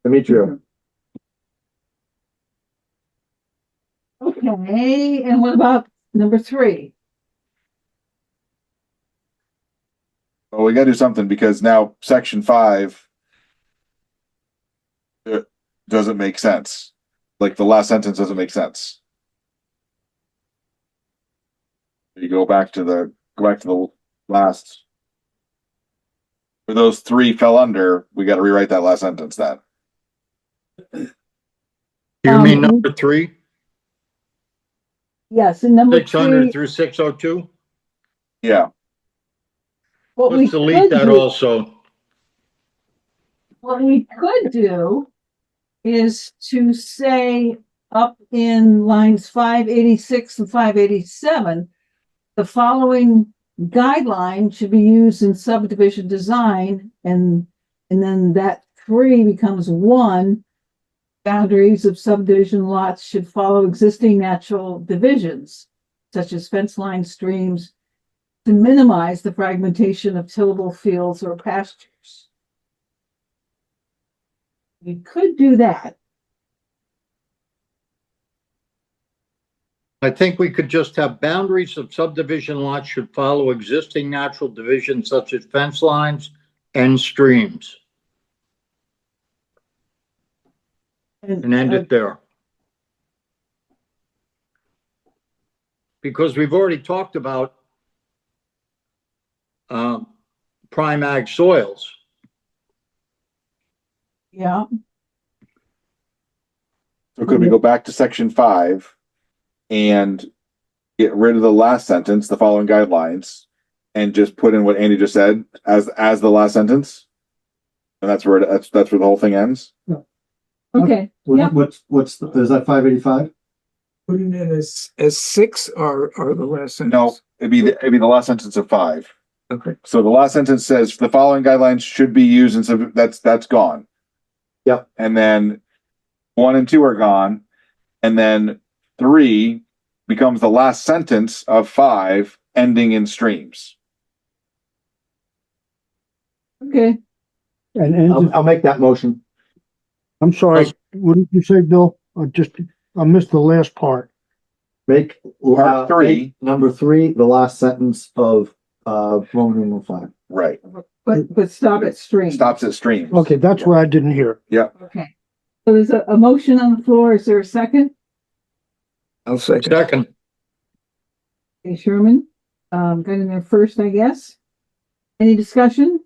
Demetrio. Okay, and what about number 3? Well, we gotta do something because now section 5 it doesn't make sense. Like the last sentence doesn't make sense. You go back to the last where those 3 fell under, we gotta rewrite that last sentence then. You mean number 3? Yes, and number 600 3. through 602? Yeah. What we Let's delete could that do- also. What we could do is to say up in lines 586 and 587, the following guideline should be used in subdivision design, and then that 3 becomes 1. Boundaries of subdivision lots should follow existing natural divisions, such as fence lines, streams, to minimize the fragmentation of tillable fields or pastures. We could do that. I think we could just have boundaries of subdivision lots should follow existing natural divisions such as fence lines and streams, and end it there. Because we've already talked about prime ag soils. Yeah, So could we go back to section 5 and get rid of the last sentence, the following guidelines, and just put in what Andy just said as the last sentence? And that's where that's where the whole thing ends? okay, yeah, What's, is that 585? Putting it as 6 or the last sentence? No, it'd be the last sentence of 5. Okay. So the last sentence says the following guidelines should be used, and so that's gone. Yep. And then 1 and 2 are gone, and then 3 becomes the last sentence of 5, ending in streams. okay. And I'll make that motion. I'm sorry, what did you say, Bill? I missed the last part. Make Part 3. number 3, the last sentence of Roman numeral 5. Right. But stop at stream. Stops at streams. Okay, that's what I didn't hear. Okay. So there's a motion on the floor. Is there a second? I'll second. Second, Okay, Sherman, got in there first, I guess. Any discussion?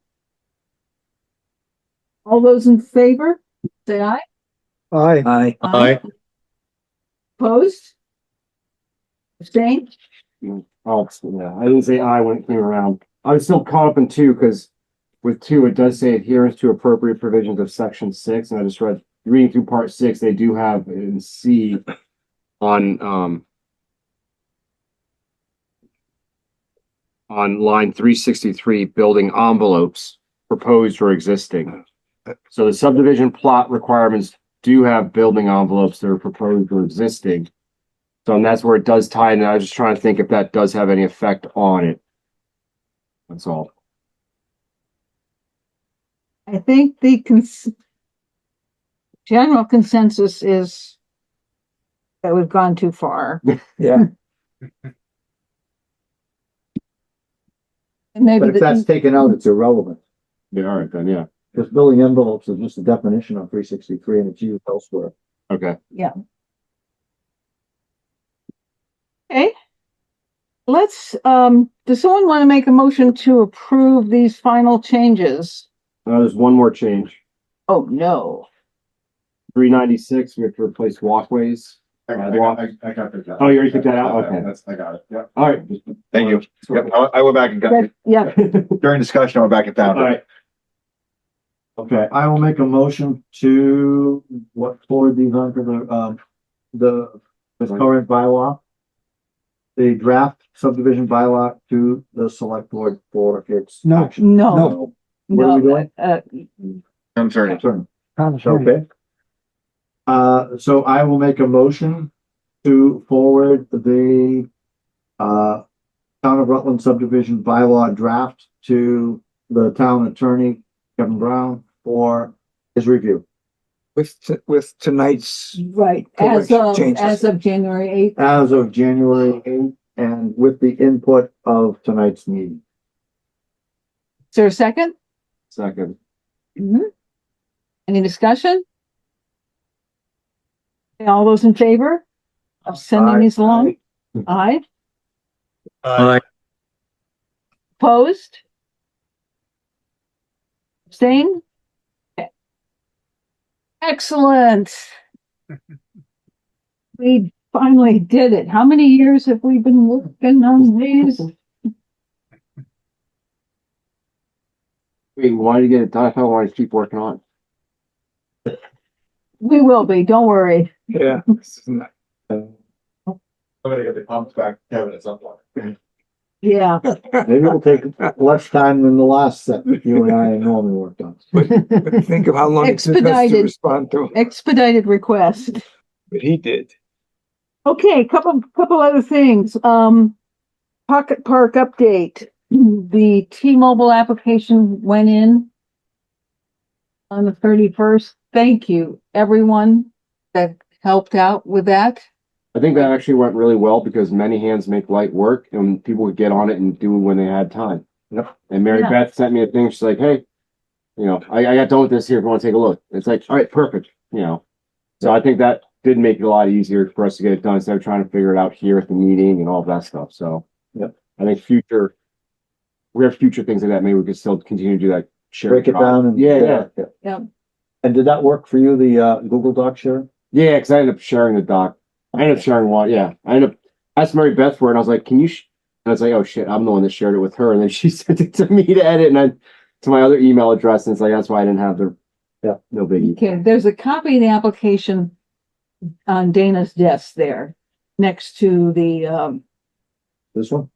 All those in favor, say aye. Aye. Aye. aye. Opposed? Abstain? Oh, yeah, I didn't say I when it came around. I was still caught up in 2 because with 2, it does say adherence to appropriate provisions of section 6. And I just reading through part 6, they do have in C on line 363, building envelopes proposed or existing. So the subdivision plot requirements do have building envelopes that are proposed or existing. So and that's where it does tie in. I was just trying to think if that does have any effect on it. That's all. I think the general consensus is that we've gone too far. Yeah. And maybe But if that's taken out, it's irrelevant. Yeah, all right then, yeah. Because building envelopes is just a definition on 363 and it's used elsewhere. Okay. Okay. Let's, does someone want to make a motion to approve these final changes? There's one more change. Oh, no. 396, we have to replace walkways. I got that. Oh, you already took that out? Okay. I got it. Yeah. All right. Thank you. Yep, I went back and got it. Yeah, During discussion, I went back and found All it. right. Okay, I will make a motion to forward these on to the current bylaw. The draft subdivision bylaw to the select board for its No. action. no, What are we doing? Concerning. Okay. So I will make a motion to forward the town of Rutland subdivision bylaw draft to the town attorney, Kevin Brown, for his review. With tonight's, right, Correction as of January 8th. As of January 8th and with the input of tonight's meeting. Is there a second? Second. Any discussion? Okay, all those in favor of sending these along? Aye. Aye. Opposed? Abstain? Okay. Excellent. We finally did it. How many years have we been working on these? Wait, why did you get it done? I thought I wanted to keep working on it. We will be, don't worry. yeah. I'm gonna get the pumps back, Kevin, at some point. Yeah. Maybe it'll take less time than the last set that you and I normally worked on. But think of how long it took us to Expedited. respond to, Expedited request. but he did. Okay, couple other things. Pocket Park update. The T-Mobile application went in on the 31st. thank you, everyone that helped out with that. I think that actually went really well because many hands make light work and people would get on it and do it when they had time. Yep. And Mary Yeah. Beth sent me a thing. She's like, hey, I got done with this here. If you want to take a look, it's like, all right, perfect. So I think that did make it a lot easier for us to get it done instead of trying to figure it out here at the meeting and all of that stuff. So Yep. I think we have future things like that. Maybe we could still continue to do that. Break it down and. Yeah. Yep. And did that work for you, the Google Doc share? Yeah, because I ended up sharing the doc. I ended up sharing one. Yeah, I ended up asked Mary Beth for it, and I was like, "Can you?" And I was like, "Oh shit, I'm the one that shared it with her." And then she sent it to me to edit, and to my other email address, and it's like that's why I didn't have the. Yeah, no biggie. Okay, there's a copy of the application on Dana's desk there, next to the, This one?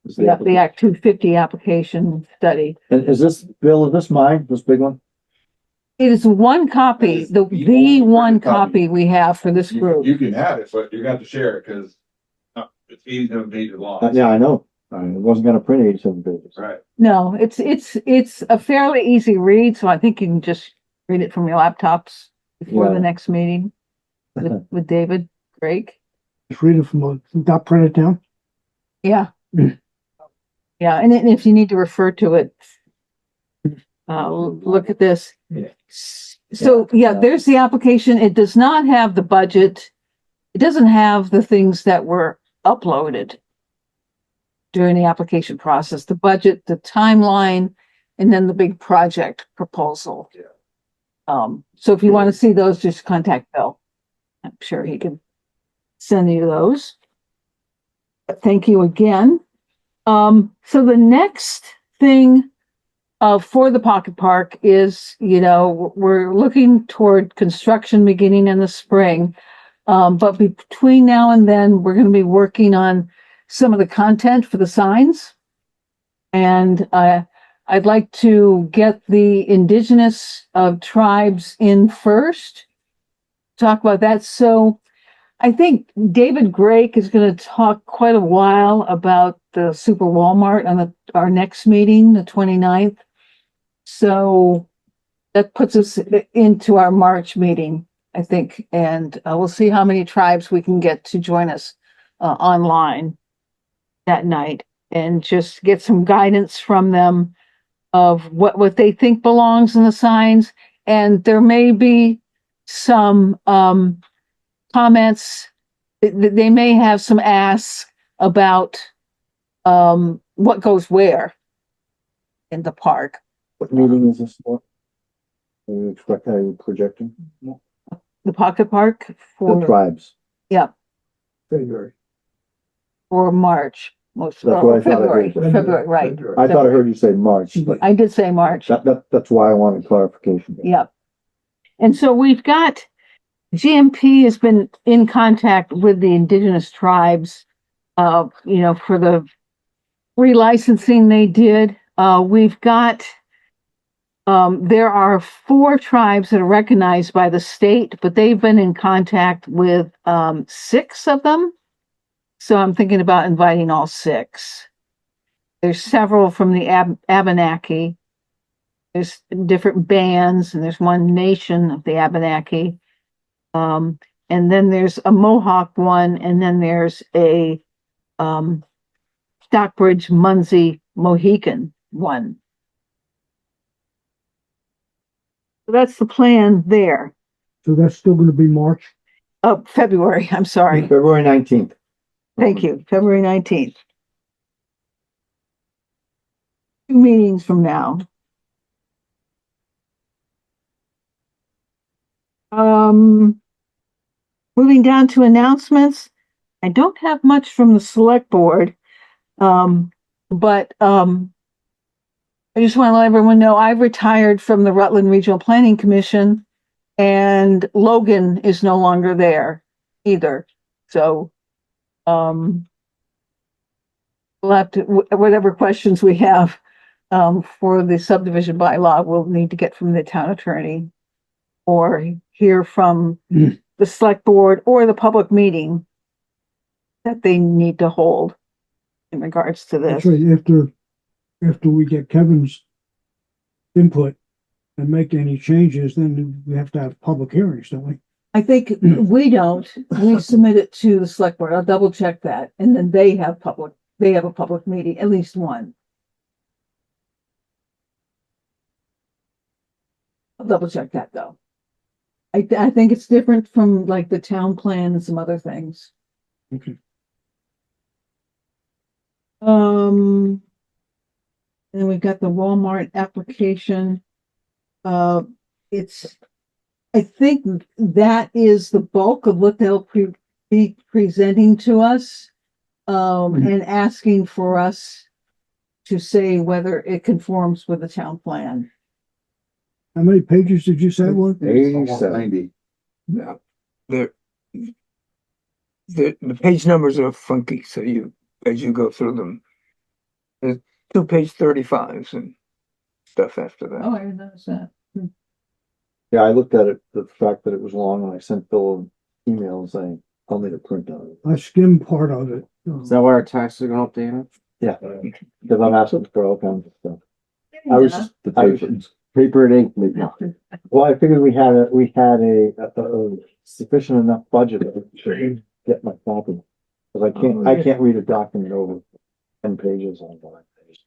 Is the Act 250 application study. And is this, Bill, is this mine, this big one? It is one copy, That is the the only one copy. copy we have for this You group. can have it, but you're gonna have to share it, cause it's 87 pages long. Yeah, I know. I wasn't gonna print 87 pages. Right. No, it's a fairly easy read, so I think you can just read it from your laptops before Yeah. the next meeting with David Drake. Just read it from not print it down. Yeah. Yeah, and then if you need to refer to it, look at this. Yeah. So, yeah, there's the application. It does not have the budget. It doesn't have the things that were uploaded during the application process, the budget, the timeline, and then the big project proposal. Yeah. So if you want to see those, just contact Bill. I'm sure he can send you those. But thank you again. So the next thing for the pocket park is, we're looking toward construction beginning in the spring. But between now and then, we're going to be working on some of the content for the signs. And I'd like to get the indigenous tribes in first, talk about that. So I think David Drake is going to talk quite a while about the Super Walmart on our next meeting, the 29th. So that puts us into our March meeting, I think, and we'll see how many tribes we can get to join us online that night and just get some guidance from them of what they think belongs in the signs. And there may be some comments. They may have some asks about what goes where in the park. What meeting is this for? Are you expect, are you projecting? The pocket park The for tribes. February. for March, most That's what I thought I February, heard. February, right? I thought I heard you say March, but I did say March. that's why I wanted clarification. Yep. And so we've got GMP has been in contact with the indigenous tribes, for the relicensing they did. We've got, there are 4 tribes that are recognized by the state, but they've been in contact with 6 of them. So I'm thinking about inviting all 6. There's several from the Abenaki. There's different bands, and there's one nation of the Abenaki. And then there's a Mohawk one, and then there's a Stockbridge Munsee Mohican one. So that's the plan there. So that's still gonna be March. Oh, February, I'm sorry. February 19th. Thank you, February 19th. 2 meetings from now. Moving down to announcements. I don't have much from the select board. But I just want to let everyone know I've retired from the Rutland Regional Planning Commission, and Logan is no longer there either. So we'll have to, whatever questions we have for the subdivision bylaw, we'll need to get from the town attorney or hear from the select board or the public meeting that they need to hold in regards to this. Actually, after we get Kevin's input, and make any changes, then we have to have public hearings, don't we? I think we don't, we submit it to the select board, I'll double check that, and then they have a public meeting, at least one. I'll double check that though. I think it's different from like the town plan and some other things. Okay. And then we've got the Walmart application. I think that is the bulk of what they'll be presenting to us. And asking for us to say whether it conforms with the town plan. How many pages did you say it was? Almost 90. Yeah. The page numbers are funky, so as you go through them. There's 2 page 35s and stuff after that. Oh, I didn't notice that. Yeah, I looked at it, the fact that it was long, and I sent Bill an email saying, I'll need a printout. I skimmed part of it. Is that why our taxes are going up, Dana? Yeah, because I'm asking for all kinds of stuff. I was just, Paper and ink, maybe. well, I figured we had a sufficient enough budget to get my copy. Cause I can't read a document over 10 pages on one page.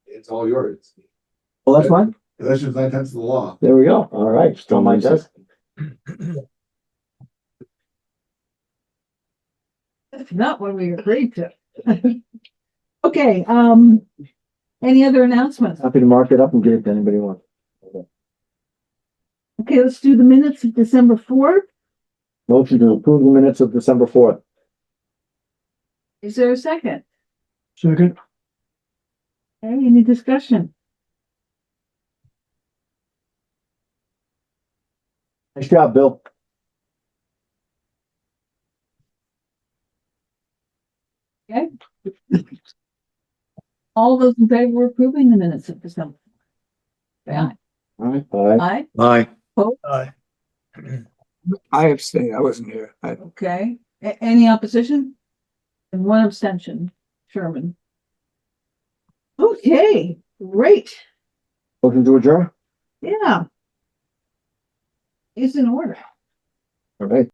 It's all yours. Well, that's fine. That's just 9/10 of the law. There we go. All right, still my desk. That's not what we agreed to. Okay, any other announcements? Happy to mark it up and give it to anybody who wants. Okay, let's do the minutes of December 4th. Motion to approve the minutes of December 4th. Is there a second? Second, Okay, any discussion? Nice job, Bill. Okay. All those in favor of approving the minutes of December? Say aye. All right. All right. Aye, Aye. Aye. I abstain, I wasn't here. okay. Any opposition? And one abstention, Sherman. Okay, great, Motion to adjourn. yeah. Is in order. All right.